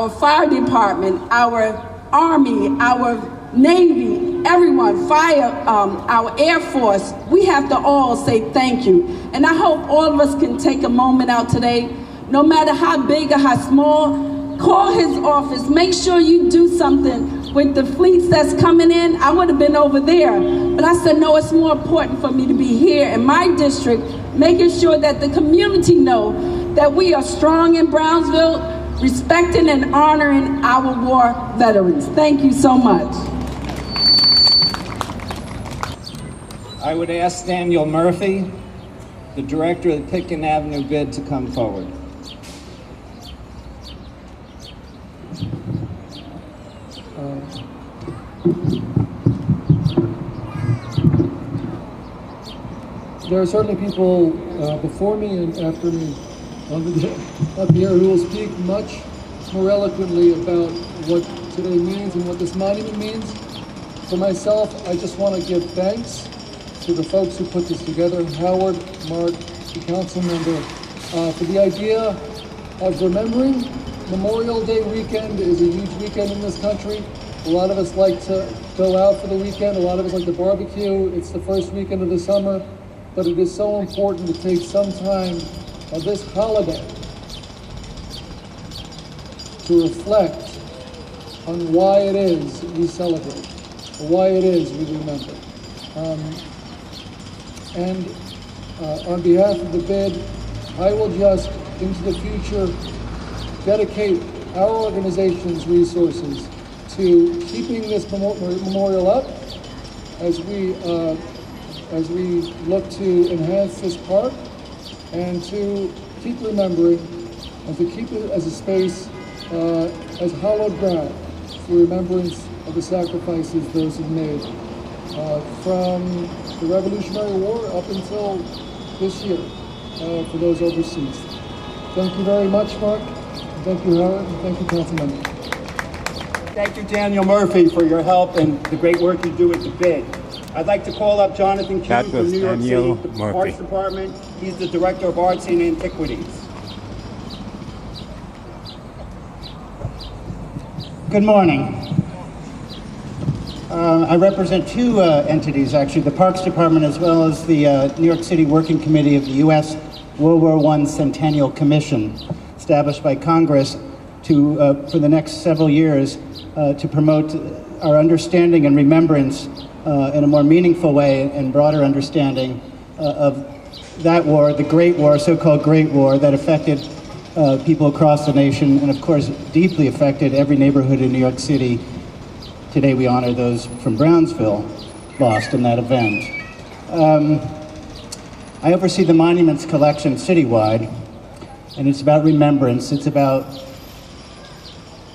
fire department, our Army, our Navy, everyone, fire, our Air Force. We have to all say thank you. And I hope all of us can take a moment out today, no matter how big or how small. Call his office, make sure you do something with the fleets that's coming in. I would have been over there, but I said, no, it's more important for me to be here in my district, making sure that the community know that we are strong in Brownsville, respecting and honoring our war veterans. Thank you so much. I would ask Daniel Murphy, the director of the Pitkin Avenue bid, to come forward. There are certainly people before me and after me up here who will speak much more eloquently about what today means and what this monument means. For myself, I just want to give thanks to the folks who put this together, Howard, Mark, the council member, for the idea of remembering. Memorial Day weekend is a huge weekend in this country. A lot of us like to go out for the weekend. A lot of us like to barbecue. It's the first weekend of the summer. But it is so important to take some time of this holiday to reflect on why it is we celebrate, or why it is we remember. On behalf of the bid, I will just, into the future, dedicate our organization's resources to keeping this memorial up as we look to enhance this park, and to keep remembering and to keep it as a space as hallowed ground for remembrance of the sacrifices those have made from the Revolutionary War up until this year for those overseas. Thank you very much, Mark. Thank you, Howard, and thank you, Councilmember. Thank you, Daniel Murphy, for your help and the great work you do with the bid. I'd like to call up Jonathan Kuhn from New York City Arts Department. He's the Director of Arts and Antiquities. Good morning. I represent two entities, actually, the Parks Department as well as the New York City Working Committee of the U.S. World War I Centennial Commission, established by Congress to, for the next several years, to promote our understanding and remembrance in a more meaningful way and broader understanding of that war, the Great War, so-called Great War, that affected people across the nation and, of course, deeply affected every neighborhood in New York City. Today we honor those from Brownsville lost in that event. I oversee the monuments collection citywide, and it's about remembrance. It's about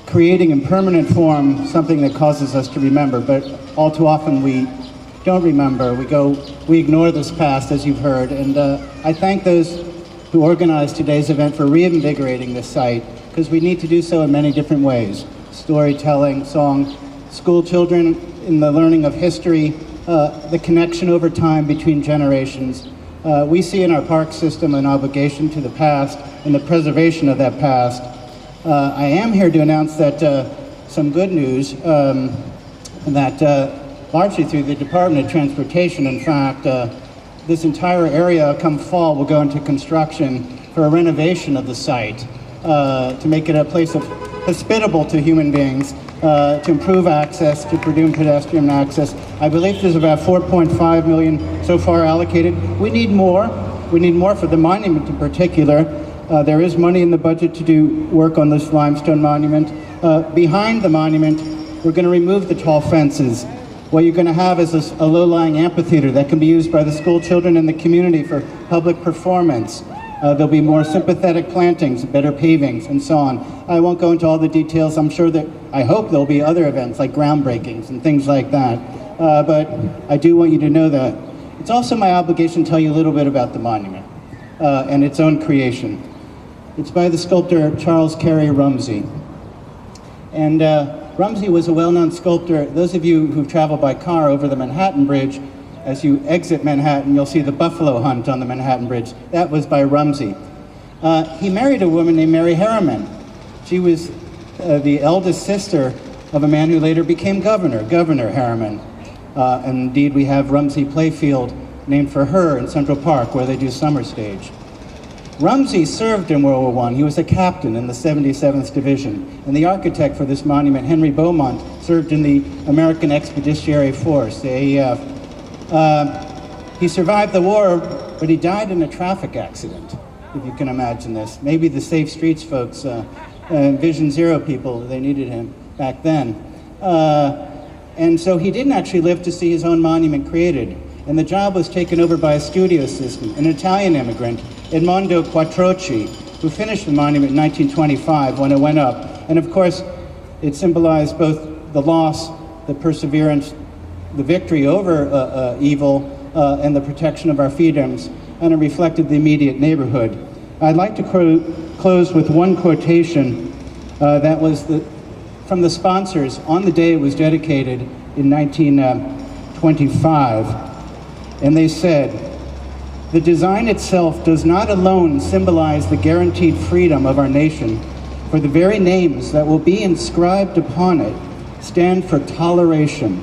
creating in permanent form something that causes us to remember, but all too often we don't remember. We ignore this past, as you've heard, and I thank those who organized today's event for reinvigorating this site, because we need to do so in many different ways. Storytelling, song, school children in the learning of history, the connection over time between generations. We see in our park system an obligation to the past and the preservation of that past. I am here to announce that some good news, that largely through the Department of Transportation, in fact, this entire area come fall will go into construction for a renovation of the site. to make it a place of hospitable to human beings, to improve access, to produce pedestrian access. I believe there's about 4.5 million so far allocated. We need more. We need more for the monument in particular. There is money in the budget to do work on this limestone monument. Behind the monument, we're going to remove the tall fences. What you're going to have is a low-lying amphitheater that can be used by the school children in the community for public performance. There'll be more sympathetic plantings, better pavings, and so on. I won't go into all the details. I'm sure that, I hope there'll be other events like groundbreakings and things like that. But I do want you to know that. It's also my obligation to tell you a little bit about the monument and its own creation. It's by the sculptor Charles Carey Rumsey. And Rumsey was a well-known sculptor. Those of you who've traveled by car over the Manhattan Bridge, as you exit Manhattan, you'll see the buffalo hunt on the Manhattan Bridge. That was by Rumsey. He married a woman named Mary Harriman. She was the eldest sister of a man who later became governor, Governor Harriman. And indeed, we have Rumsey Playfield named for her in Central Park, where they do summer stage. Rumsey served in World War I. He was a captain in the 77th Division. And the architect for this monument, Henry Beaumont, served in the American Expeditionary Force, AEF. He survived the war, but he died in a traffic accident, if you can imagine this. Maybe the Safe Streets folks, Vision Zero people, they needed him back then. And so he didn't actually live to see his own monument created. And the job was taken over by a studio assistant, an Italian immigrant, Edmondo Quattrochi, who finished the monument in 1925 when it went up. And of course, it symbolized both the loss, the perseverance, the victory over evil, and the protection of our freedoms, and it reflected the immediate neighborhood. I'd like to close with one quotation that was from the sponsors on the day it was dedicated in 1925. And they said, "The design itself does not alone symbolize the guaranteed freedom of our nation, for the very names that will be inscribed upon it stand for toleration.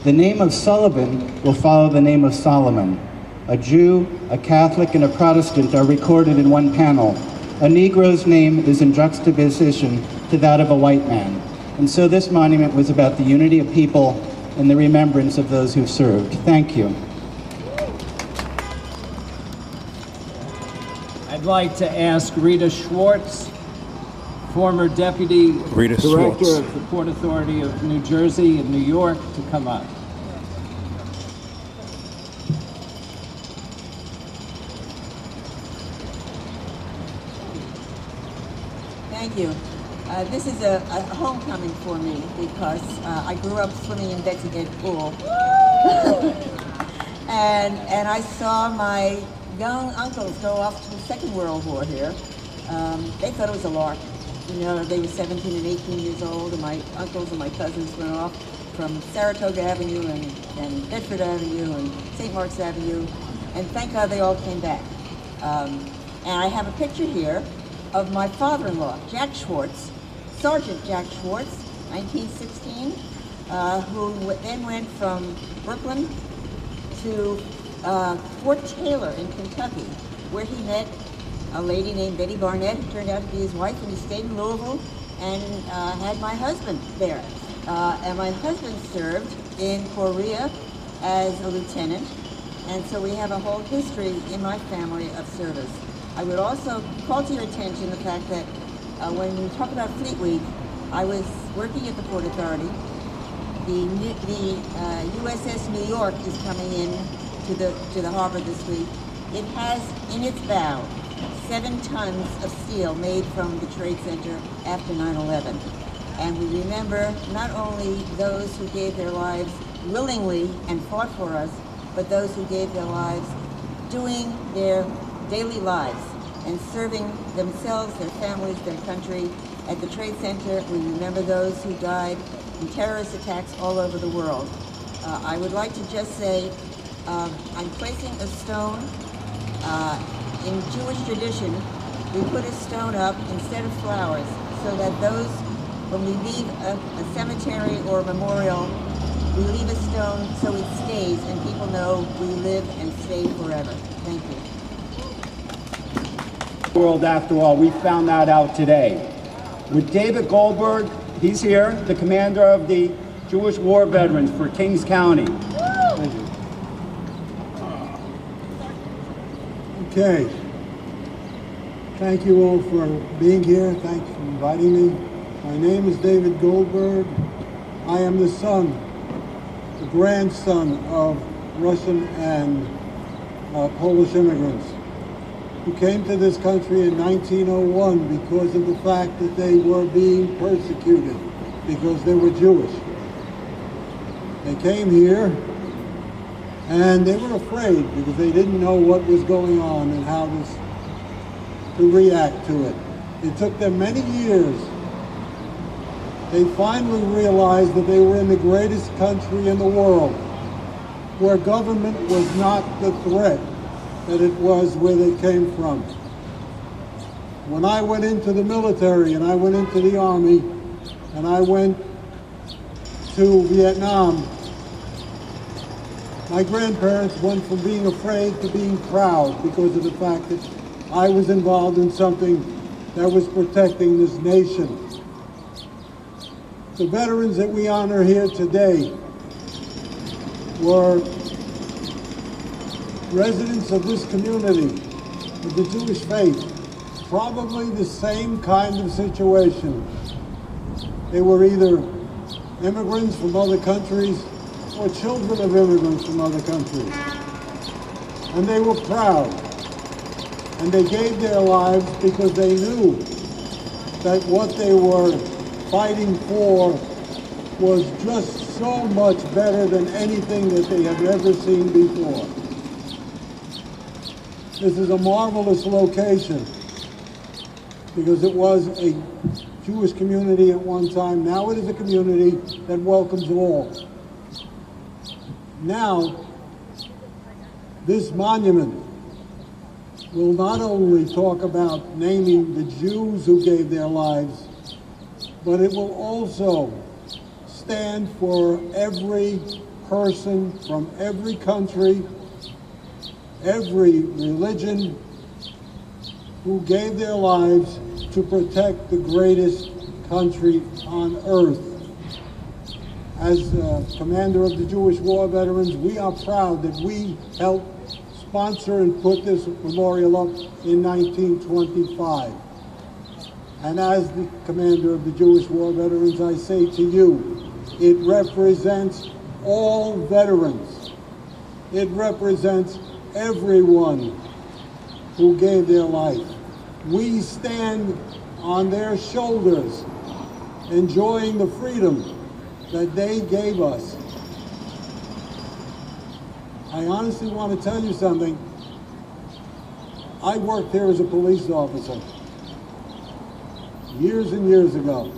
The name of Sullivan will follow the name of Solomon. A Jew, a Catholic, and a Protestant are recorded in one panel. A Negro's name is in juxtaposition to that of a white man." And so this monument was about the unity of people and the remembrance of those who served. Thank you. I'd like to ask Rita Schwartz, former Deputy Director of the Port Authority of New Jersey and New York, to come up. Thank you. This is a homecoming for me because I grew up swimming in Betsy Head Pool. and I saw my young uncles go off to the Second World War here. They thought it was a lark. You know, they were 17 and 18 years old, and my uncles and my cousins went off from Saratoga Avenue and Bedford Avenue and St. Mark's Avenue, and thank God they all came back. And I have a picture here of my father-in-law, Jack Schwartz, Sergeant Jack Schwartz, 1916, who then went from Brooklyn to Fort Taylor in Kentucky, where he met a lady named Betty Barnett, who turned out to be his wife, and he stayed in Louisville and had my husband there. And my husband served in Korea as a lieutenant, and so we have a whole history in my family of service. I would also call to your attention the fact that when we talk about Fleet Week, I was working at the Port Authority. The USS New York is coming in to the harbor this week. It has in its bow 7 tons of steel made from the Trade Center after 9/11. And we remember not only those who gave their lives willingly and fought for us, but those who gave their lives doing their daily lives and serving themselves, their families, their country. At the Trade Center, we remember those who died in terrorist attacks all over the world. I would like to just say, I'm placing a stone. In Jewish tradition, we put a stone up instead of flowers so that those, when we leave a cemetery or a memorial, we leave a stone so it stays and people know we live and stay forever. Thank you. World, after all, we found that out today. With David Goldberg, he's here, the commander of the Jewish War Veterans for Kings County. Thank you. Okay. Thank you all for being here. Thanks for inviting me. My name is David Goldberg. I am the son, the grandson of Russian and Polish immigrants who came to this country in 1901 because of the fact that they were being persecuted because they were Jewish. They came here and they were afraid because they didn't know what was going on and how to react to it. It took them many years. They finally realized that they were in the greatest country in the world, where government was not the threat that it was where they came from. When I went into the military and I went into the Army and I went to Vietnam, my grandparents went from being afraid to being proud because of the fact that I was involved in something that was protecting this nation. The veterans that we honor here today were residents of this community, of the Jewish faith, probably the same kind of situation. They were either immigrants from other countries or children of immigrants from other countries. And they were proud. And they gave their lives because they knew that what they were fighting for was just so much better than anything that they had ever seen before. This is a marvelous location because it was a Jewish community at one time. Now it is a community that welcomes all. Now, this monument will not only talk about naming the Jews who gave their lives, but it will also stand for every person from every country, every religion, who gave their lives to protect the greatest country on earth. As commander of the Jewish War Veterans, we are proud that we helped sponsor and put this memorial up in 1925. And as the commander of the Jewish War Veterans, I say to you, it represents all veterans. It represents everyone who gave their life. We stand on their shoulders, enjoying the freedom that they gave us. I honestly want to tell you something. I worked here as a police officer years and years ago.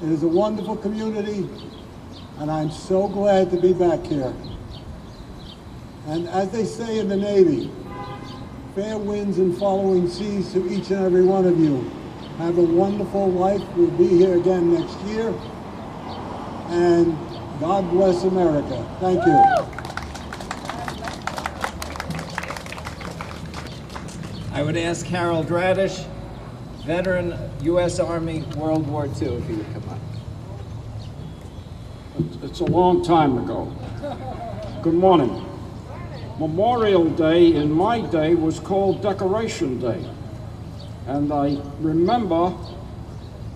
It is a wonderful community, and I'm so glad to be back here. And as they say in the Navy, fair winds and following seas to each and every one of you. Have a wonderful life. We'll be here again next year. And God bless America. Thank you. I would ask Harold Radish, veteran U.S. Army, World War II, if he would come up. It's a long time ago. Good morning. Memorial Day in my day was called Decoration Day. And I remember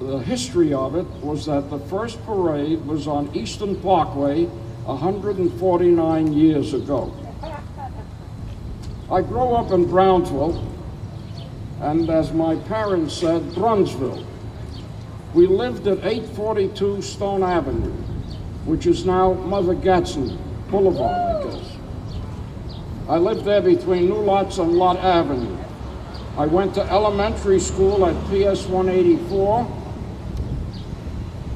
the history of it was that the first parade was on Eastern Parkway 149 years ago. I grew up in Brownsville, and as my parents said, Brunsville. We lived at 842 Stone Avenue, which is now Mother Gadsden Boulevard, I guess. I lived there between New Lots and Lot Avenue. I went to elementary school at PS 184,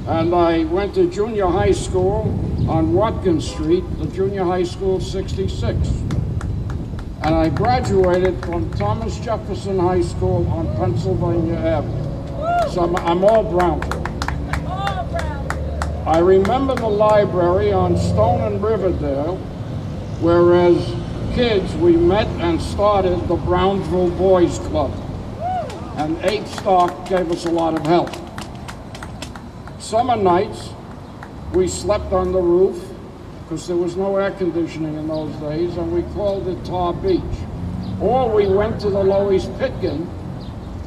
and I went to junior high school on Watkins Street, the junior high school 66. And I graduated from Thomas Jefferson High School on Pennsylvania Avenue. So I'm all Brownsville. I remember the library on Stone and Riverdale, whereas kids, we met and started the Brownsville Boys Club. And Abe Stark gave us a lot of help. Summer nights, we slept on the roof because there was no air conditioning in those days, and we called it Tar Beach. Or we went to the Loews Pitkin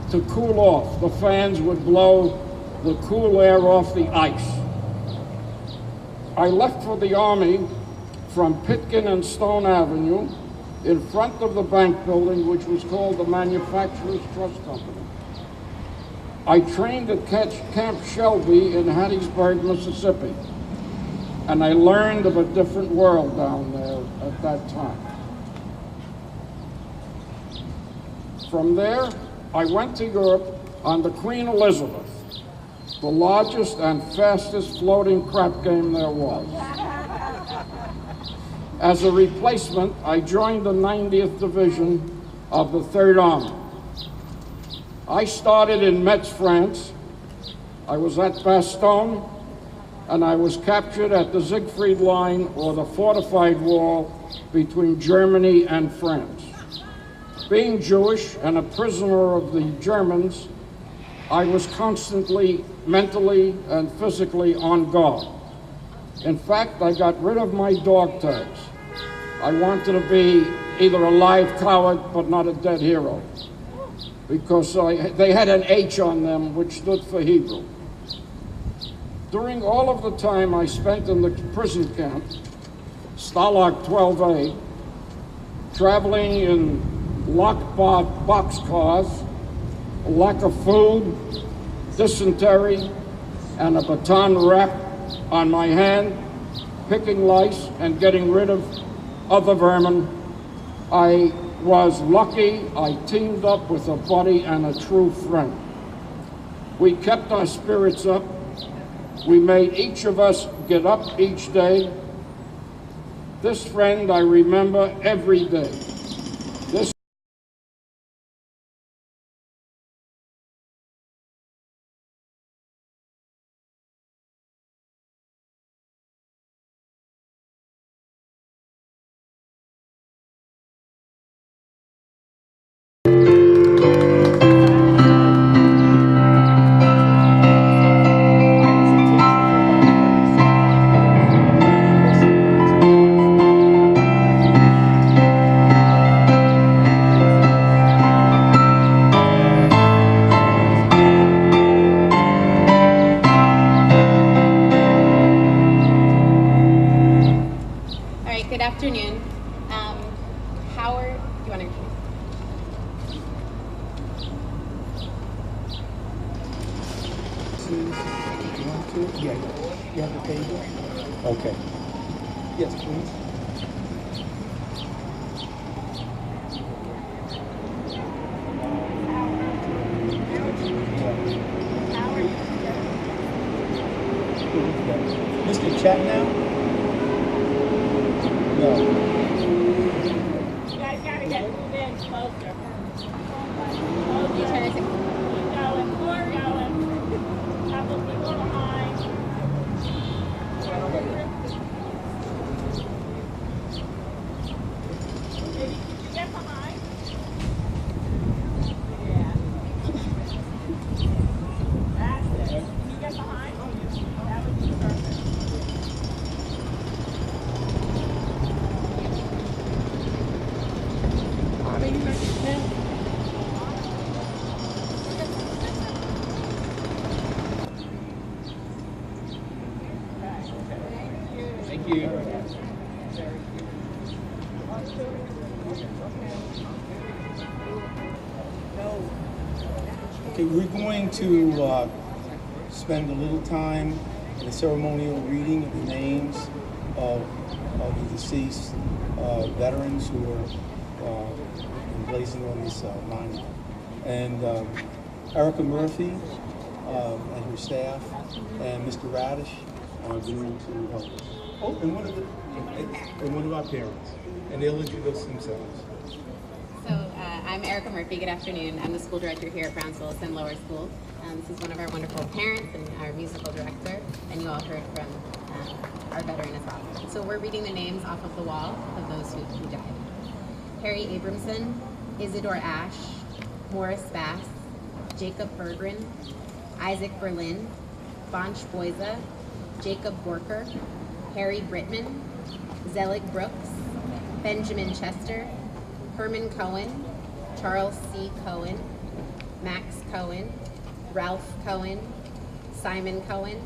to cool off. The fans would blow the cool air off the ice. I left for the Army from Pitkin and Stone Avenue in front of the bank building, which was called the Manufacturers Trust Company. I trained at Camp Shelby in Hattiesburg, Mississippi, and I learned of a different world down there at that time. From there, I went to Europe on the Queen Elizabeth, the largest and fastest floating crap game there was. As a replacement, I joined the 90th Division of the 3rd Army. I started in Metz, France. I was at Bastogne, and I was captured at the Siegfried Line, or the fortified wall between Germany and France. Being Jewish and a prisoner of the Germans, I was constantly mentally and physically on guard. In fact, I got rid of my dog tags. I wanted to be either a live coward but not a dead hero, because they had an H on them, which stood for Hebrew. During all of the time I spent in the prison camp, Stalag 12A, traveling in locked boxcars, lack of food, dysentery, and a baton wrap on my hand, picking lice and getting rid of other vermin, I was lucky I teamed up with a buddy and a true friend. We kept our spirits up. We made each of us get up each day. This friend I remember every day. This Good afternoon. Howard, do you want to introduce? Yeah, you have the page? Okay. Yes, please. Mr. Chatnow? No. You guys gotta get moved in closer. You turn it. Keep going, couple people behind. Maybe you get behind. Yeah. That's it. Can you get behind? That would be perfect. Thank you. Okay, we're going to spend a little time in a ceremonial reading of the names of the deceased veterans who are emblazoned on this monument. And Erica Murphy and her staff and Mr. Radish are going to help us. Oh, and one of our parents, and they'll introduce themselves. So I'm Erica Murphy. Good afternoon. I'm the school director here at Brownsville SNN Lower School. This is one of our wonderful parents and our musical director, and you all heard from our veteran as well. So we're reading the names off of the wall of those who died. Harry Abramson, Isidore Ash, Morris Bass, Jacob Berggren, Isaac Berlin, Bonch Boyza, Jacob Borker, Harry Brittman, Zelig Brooks, Benjamin Chester, Herman Cohen, Charles C. Cohen, Max Cohen, Ralph Cohen, Simon Cohen,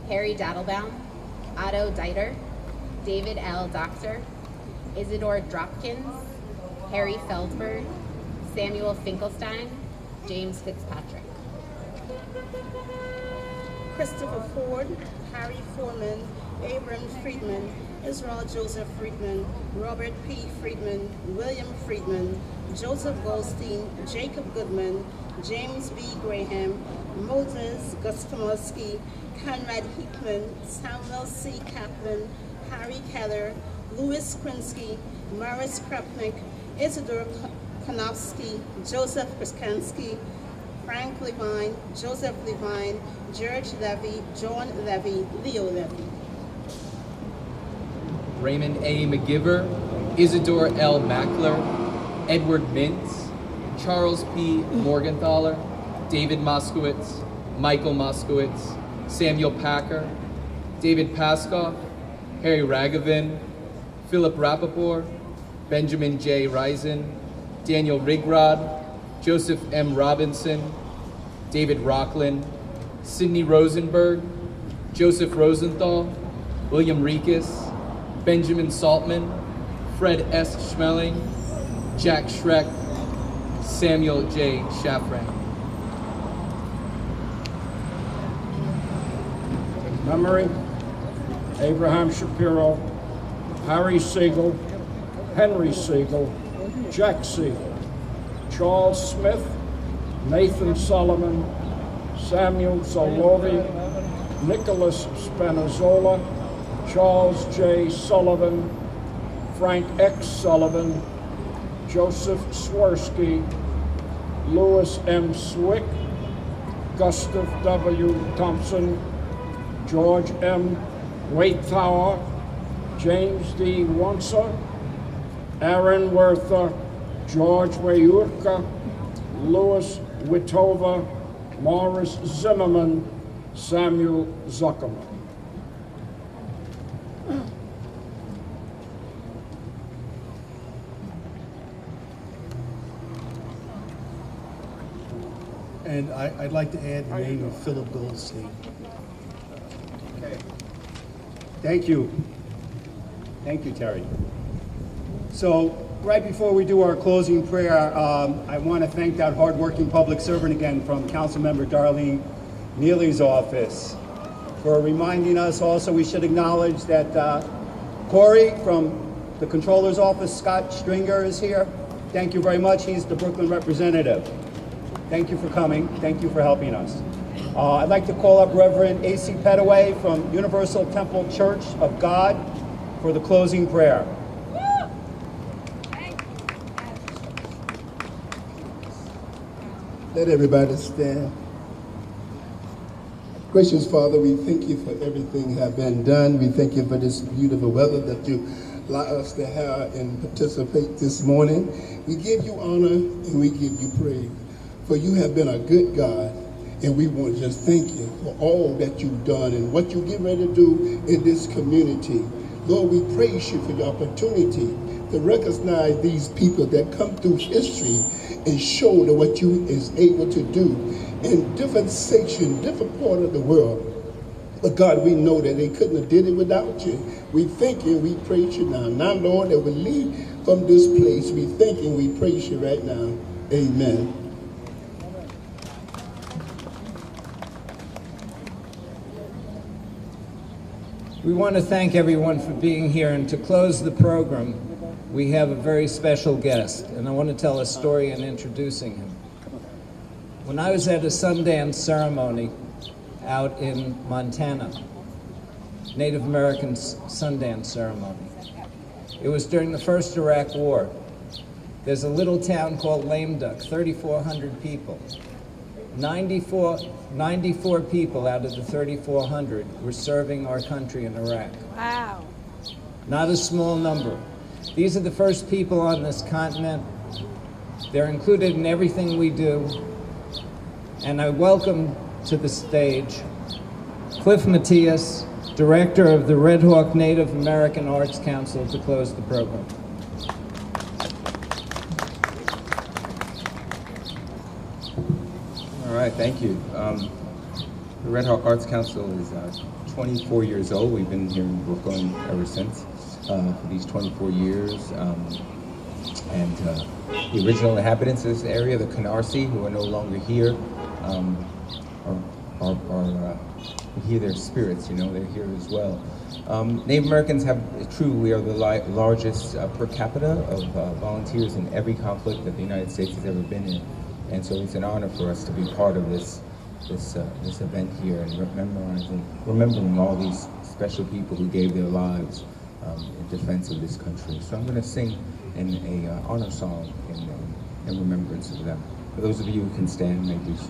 Harry Daddlebaum, Otto Deiter, David L. Doctor, Isidore Dropkins, Harry Feldberg, Samuel Finkelstein, James Fitzpatrick. Christopher Ford, Harry Foreman, Abram Friedman, Israel Joseph Friedman, Robert P. Friedman, William Friedman, Joseph Goldstein, Jacob Goodman, James B. Graham, Moses Gostomowski, Conrad Heekman, Samuel C. Kaplan, Harry Keller, Louis Krinsky, Morris Krupnick, Isidore Konofsky, Joseph Kraskansky, Frank Levine, Joseph Levine, George Levy, John Levy, Leo Levy. Raymond A. McGiver, Isidore L. Mackler, Edward Mintz, Charles P. Morgenthaler, David Moskowitz, Michael Moskowitz, Samuel Packer, David Paskoff, Harry Ragavin, Philip Rappaport, Benjamin J. Risen, Daniel Rigrod, Joseph M. Robinson, David Rockland, Sidney Rosenberg, Joseph Rosenthal, William Rekas, Benjamin Saltman, Fred S. Schmeling, Jack Schreck, Samuel J. Shafran. Memory: Abraham Shapiro, Harry Siegel, Henry Siegel, Jack Siegel, Charles Smith, Nathan Sullivan, Samuel Zolori, Nicholas Spinazzola, Charles J. Sullivan, Frank X. Sullivan, Joseph Swirsky, Louis M. Swick, Gustav W. Thompson, George M. Waithour, James D. Wonser, Aaron Werther, George Wayurka, Louis Witova, Morris Zimmerman, Samuel Zuckerman. And I'd like to add the name of Philip Goldstein. Okay. Thank you. Thank you, Terry. So, right before we do our closing prayer, I want to thank that hardworking public servant again from Councilmember Darlene Neely's office for reminding us also we should acknowledge that Corey from the Controller's office, Scott Stringer, is here. Thank you very much. He's the Brooklyn representative. Thank you for coming. Thank you for helping us. I'd like to call up Reverend A.C. Pettaway from Universal Temple Church of God for the closing prayer. Let everybody stand. Gracious Father, we thank you for everything that has been done. We thank you for this beautiful weather that you allow us to have and participate this morning. We give you honor and we give you praise. For you have been a good God, and we want to just thank you for all that you've done and what you get ready to do in this community. Lord, we praise you for the opportunity to recognize these people that come through history and show what you is able to do in different sections, different part of the world. But God, we know that they couldn't have did it without you. We thank you and we praise you now. Now, Lord, that we leave from this place, we thank you and we praise you right now. Amen. We want to thank everyone for being here, and to close the program, we have a very special guest, and I want to tell a story in introducing him. When I was at a Sundance ceremony out in Montana, Native American Sundance ceremony, it was during the first Iraq War. There's a little town called Lame Duck, 3,400 people. 94 people out of the 3,400 were serving our country in Iraq. Wow. Not a small number. These are the first people on this continent. They're included in everything we do. And I welcome to the stage Cliff Matthias, Director of the Red Hawk Native American Arts Council, to close the program. All right, thank you. The Red Hawk Arts Council is 24 years old. We've been here in Brooklyn ever since for these 24 years. And the original inhabitants of this area, the Canarsie, who are no longer here, we hear their spirits, you know, they're here as well. Native Americans we are the largest per capita of volunteers in every conflict that the United States has ever been in. And so it's an honor for us to be part of this event here and remembering all these special people who gave their lives in defense of this country. So I'm going to sing an honor song in remembrance of them. For those of you who can stand, may do so.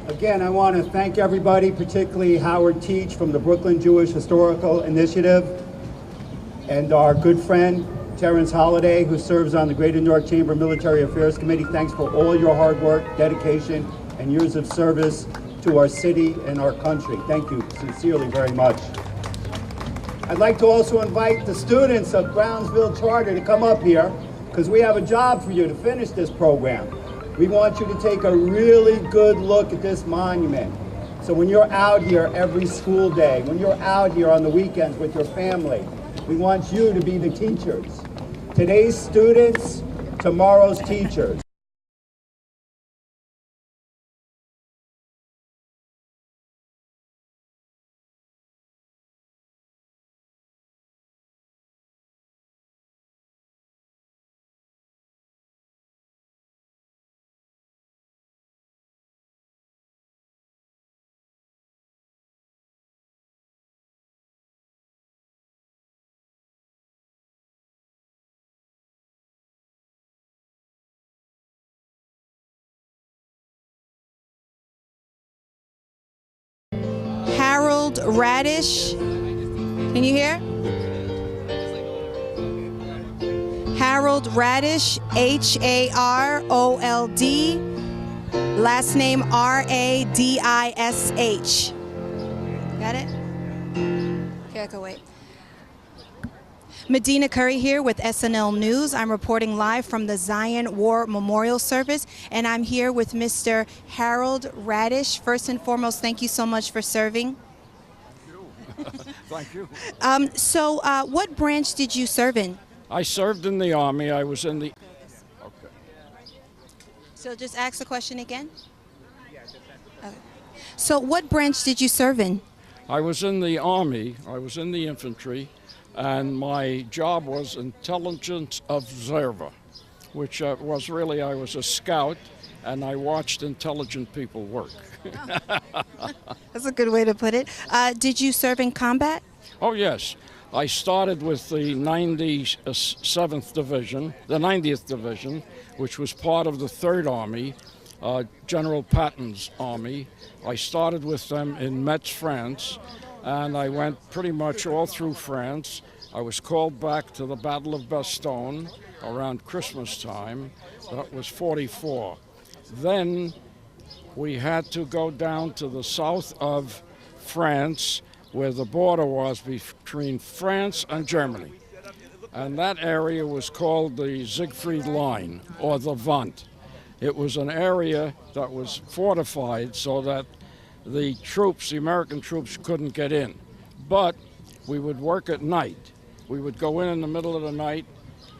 Again, I want to thank everybody, particularly Howard Teach from the Brooklyn Jewish Historical Initiative, and our good friend, Terrence Holliday, who serves on the Greater Newark Chamber Military Affairs Committee. Thanks for all your hard work, dedication, and years of service to our city and our country. Thank you sincerely very much. I'd like to also invite the students of Brownsville Charter to come up here, because we have a job for you to finish this program. We want you to take a really good look at this monument. So when you're out here every school day, when you're out here on the weekends with your family, we want you to be the teachers. Today's students, tomorrow's teachers. Harold Radish. Can you hear? Harold Radish, H-A-R-O-L-D, last name R-A-D-I-S-H. Got it? Okay, I can wait. Medina Curry here with SNL News. I'm reporting live from the Zion War Memorial Service, and I'm here with Mr. Harold Radish. First and foremost, thank you so much for serving. Thank you. So what branch did you serve in? I served in the Army. I was in the... Okay. So just ask the question again. Okay. So what branch did you serve in? I was in the Army, I was in the infantry, and my job was intelligence observer, which was really, I was a scout, and I watched intelligent people work. That's a good way to put it. Did you serve in combat? Oh, yes. I started with the 97th Division, the 90th Division, which was part of the 3rd Army, General Patton's Army. I started with them in Metz, France, and I went pretty much all through France. I was called back to the Battle of Bastogne around Christmas time. That was 44. Then we had to go down to the south of France, where the border was between France and Germany. And that area was called the Siegfried Line, or the Wand. It was an area that was fortified so that the troops, the American troops, couldn't get in. But we would work at night. We would go in the middle of the night,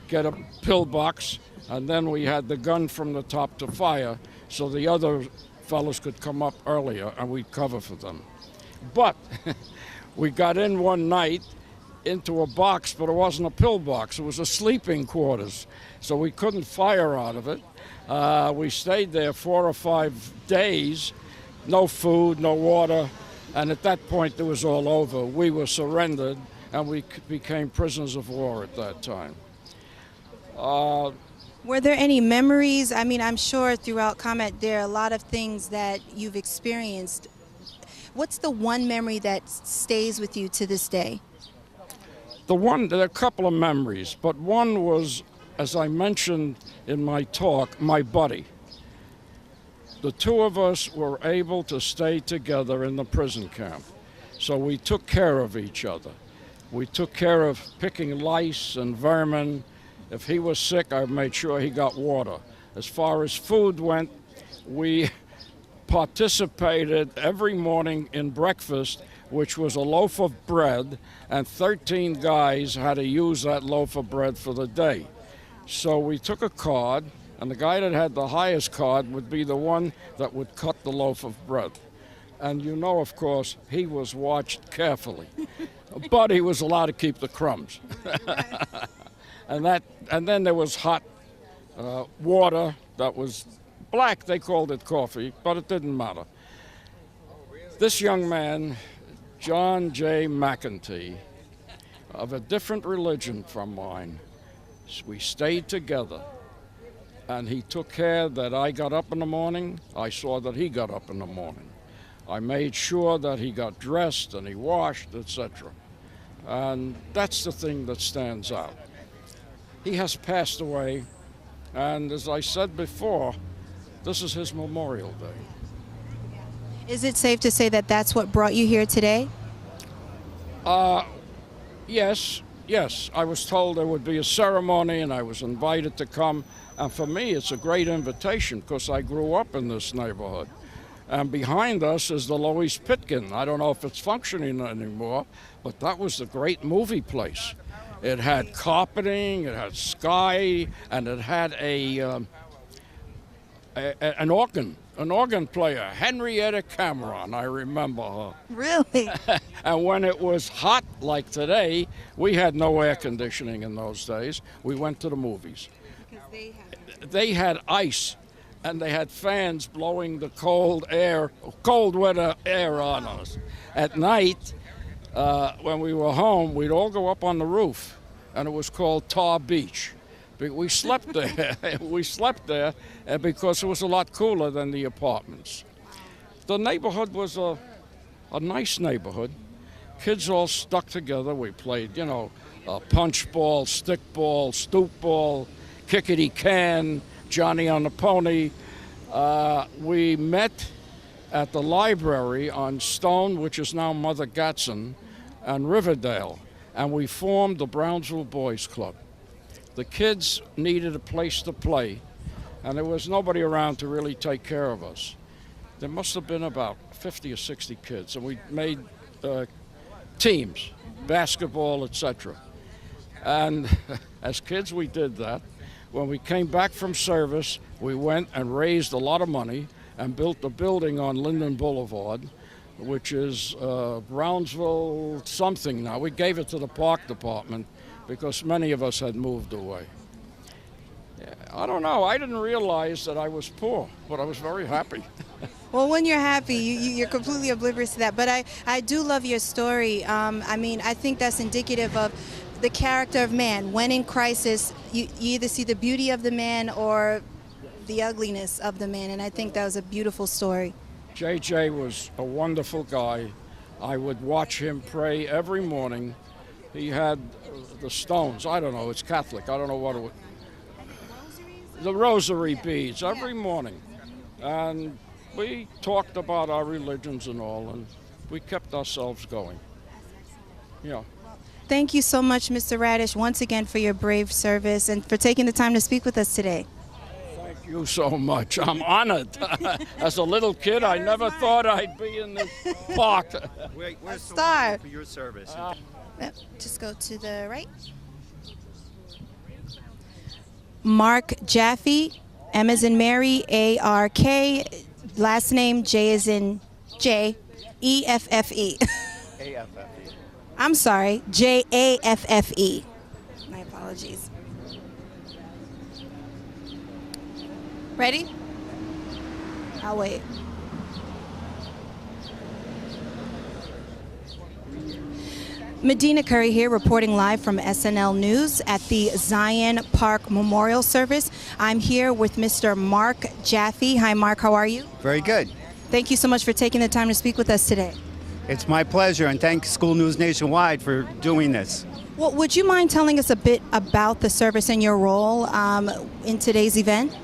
get a pillbox, and then we had the gun from the top to fire so the other fellows could come up earlier and we'd cover for them. But we got in one night into a box, but it wasn't a pillbox. It was a sleeping quarters, so we couldn't fire out of it. We stayed there 4 or 5 days, no food, no water, and at that point it was all over. We were surrendered, and we became prisoners of war at that time. Were there any memories? I mean, I'm sure throughout combat there are a lot of things that you've experienced. What's the one memory that stays with you to this day? There are a couple of memories, but one was, as I mentioned in my talk, my buddy. The two of us were able to stay together in the prison camp, so we took care of each other. We took care of picking lice and vermin. If he was sick, I made sure he got water. As far as food went, we participated every morning in breakfast, which was a loaf of bread, and 13 guys had to use that loaf of bread for the day. So we took a card, and the guy that had the highest card would be the one that would cut the loaf of bread. And you know, of course, he was watched carefully, but he was allowed to keep the crumbs. And then there was hot water that was black. They called it coffee, but it didn't matter. This young man, John J. McEntee, of a different religion from mine, we stayed together, and he took care that I got up in the morning. I saw that he got up in the morning. I made sure that he got dressed and he washed, etc. And that's the thing that stands out. He has passed away, and as I said before, this is his Memorial Day. Is it safe to say that that's what brought you here today? Yes. I was told there would be a ceremony, and I was invited to come. And for me, it's a great invitation because I grew up in this neighborhood. And behind us is the Louise Pitkin. I don't know if it's functioning anymore, but that was the great movie place. It had carpeting, it had sky, and it had an organ player, Henrietta Cameron. I remember her. Really? And when it was hot like today, we had no air conditioning in those days. We went to the movies. Because they had ice, and they had fans blowing the cold weather air on us. At night, when we were home, we'd all go up on the roof, and it was called Tar Beach. We slept there. We slept there because it was a lot cooler than the apartments. The neighborhood was a nice neighborhood. Kids all stuck together. We played, punch ball, stick ball, stoop ball, kickity can, Johnny on the pony. We met at the library on Stone, which is now Mother Gadsden, and Riverdale, and we formed the Brownsville Boys Club. The kids needed a place to play, and there was nobody around to really take care of us. There must have been about 50 or 60 kids, and we made teams, basketball, etc. And as kids, we did that. When we came back from service, we went and raised a lot of money, and built a building on Linden Boulevard, which is Brownsville something now. We gave it to the park department because many of us had moved away. I don't know. I didn't realize that I was poor, but I was very happy. Well, when you're happy, you're completely oblivious to that. But I do love your story. I mean, I think that's indicative of the character of man. When in crisis, you either see the beauty of the man or the ugliness of the man. And I think that was a beautiful story. JJ was a wonderful guy. I would watch him pray every morning. He had the stones. I don't know. It's Catholic. I don't know what it was. The rosary beads every morning. And we talked about our religions and all, and we kept ourselves going. Yeah. Thank you so much, Mr. Radish, once again for your brave service and for taking the time to speak with us today. Thank you so much. I'm honored. As a little kid, I never thought I'd be in this park. We're so honored for your service. Just go to the right. Mark Jaffe, M as in Mary, A-R-K, last name J as in J, E-F-F-E. A-F-F-E. I'm sorry, J-A-F-F-E. My apologies. Ready? I'll wait. Medina Curry here, reporting live from SNL News at the Zion Park Memorial Service. I'm here with Mr. Mark Jaffe. Hi, Mark. How are you? Very good. Thank you so much for taking the time to speak with us today. It's my pleasure, and thank School News Nationwide for doing this. Well, would you mind telling us a bit about the service and your role in today's event?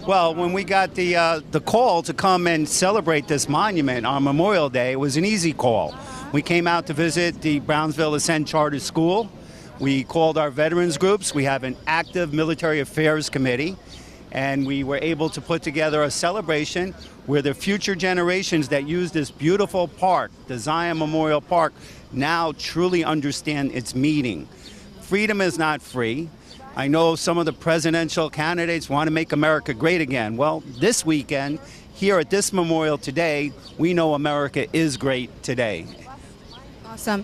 Well, when we got the call to come and celebrate this monument on Memorial Day, it was an easy call. We came out to visit the Brownsville Ascend Charter School. We called our veterans groups. We have an active military affairs committee, and we were able to put together a celebration where the future generations that use this beautiful park, the Zion Memorial Park, now truly understand its meaning. Freedom is not free. I know some of the presidential candidates want to make America great again. Well, this weekend, here at this memorial today, we know America is great today. Awesome.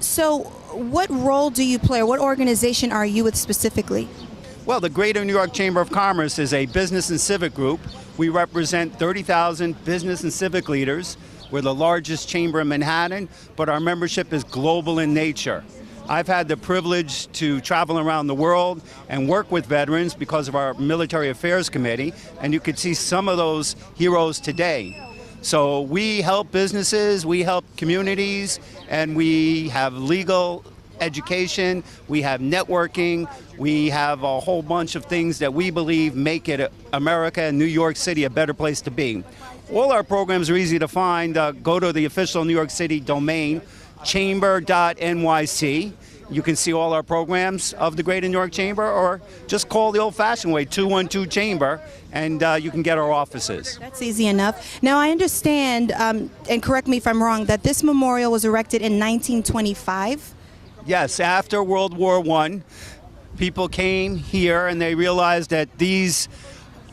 So what role do you play, or what organization are you with specifically? Well, the Greater New York Chamber of Commerce is a business and civic group. We represent 30,000 business and civic leaders. We're the largest chamber in Manhattan, but our membership is global in nature. I've had the privilege to travel around the world and work with veterans because of our Military Affairs Committee, and you could see some of those heroes today. So we help businesses, we help communities, and we have legal education, we have networking, we have a whole bunch of things that we believe make it America and New York City a better place to be. All our programs are easy to find. Go to the official New York City domain, chamber.nyc. You can see all our programs of the Greater New York Chamber, or just call the old-fashioned way, 212-CHAMBER, and you can get our offices. That's easy enough. Now, I understand, and correct me if I'm wrong, that this memorial was erected in 1925? Yes, after World War I, people came here and they realized that these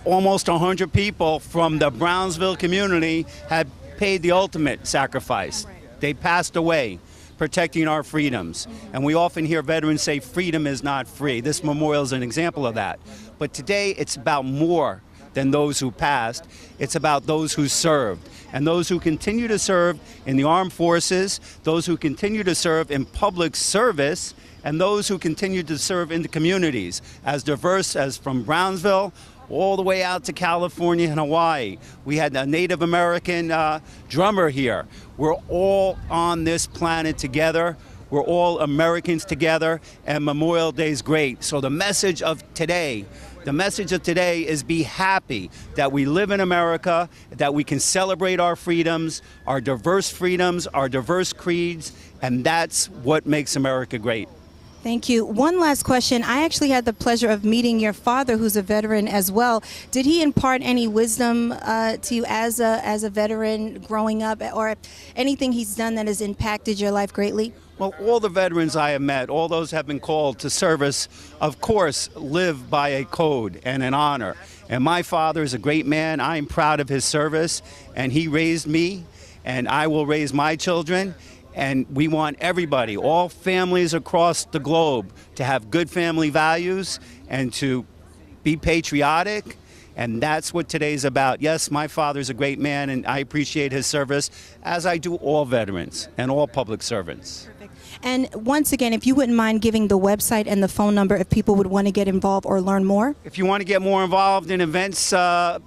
almost 100 people from the Brownsville community had paid the ultimate sacrifice. They passed away protecting our freedoms. And we often hear veterans say freedom is not free. This memorial is an example of that. But today it's about more than those who passed. It's about those who served, and those who continue to serve in the armed forces, those who continue to serve in public service, and those who continue to serve in the communities, as diverse as from Brownsville all the way out to California and Hawaii. We had a Native American drummer here. We're all on this planet together. We're all Americans together, and Memorial Day is great. So the message of today is be happy that we live in America, that we can celebrate our freedoms, our diverse creeds, and that's what makes America great. Thank you. One last question. I actually had the pleasure of meeting your father, who's a veteran as well. Did he impart any wisdom to you as a veteran growing up, or anything he's done that has impacted your life greatly? Well, all the veterans I have met, all those have been called to service, of course, live by a code and an honor. And my father is a great man. I am proud of his service, and he raised me, and I will raise my children. And we want everybody, all families across the globe, to have good family values and to be patriotic. And that's what today's about. Yes, my father's a great man, and I appreciate his service, as I do all veterans and all public servants. Perfect. And once again, if you wouldn't mind giving the website and the phone number if people would want to get involved or learn more. If you want to get more involved in events,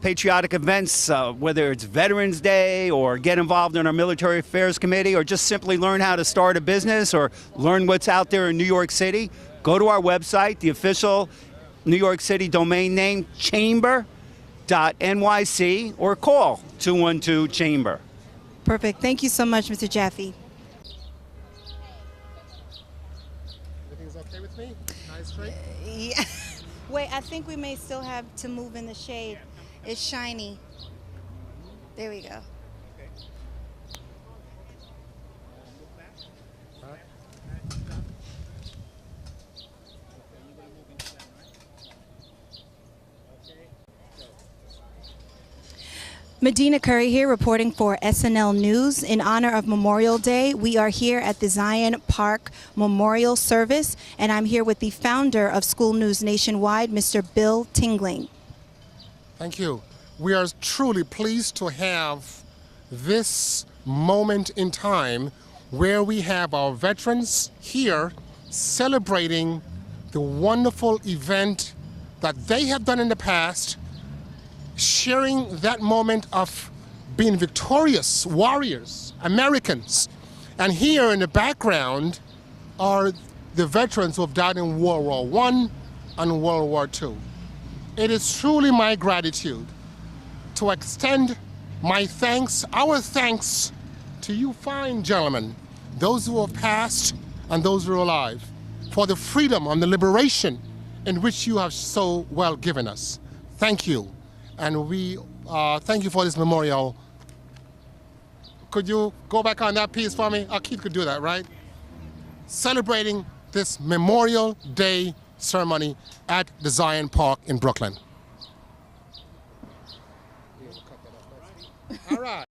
patriotic events, whether it's Veterans Day or get involved in our Military Affairs Committee or just simply learn how to start a business or learn what's out there in New York City, go to our website, the official New York City domain name, chamber.nyc, or call 212-CHAMBER. Perfect. Thank you so much, Mr. Jaffe. Everything's okay with me? Nice straight? Yeah. Wait, I think we may still have to move in the shade. It's shiny. There we go. Medina Curry here reporting for SNL News. In honor of Memorial Day, we are here at the Zion Park Memorial Service, and I'm here with the founder of School News Nationwide, Mr. Bill Tingling. Thank you. We are truly pleased to have this moment in time where we have our veterans here celebrating the wonderful event that they have done in the past, sharing that moment of being victorious warriors, Americans. And here in the background are the veterans who have died in World War I and World War II. It is truly my gratitude to extend my thanks, our thanks, to you fine gentlemen, those who have passed and those who are alive, for the freedom and the liberation in which you have so well given us. Thank you. And we thank you for this memorial. Could you go back on that piece for me? Keith could do that, right? Celebrating this Memorial Day ceremony at the Zion Park in Brooklyn. All right.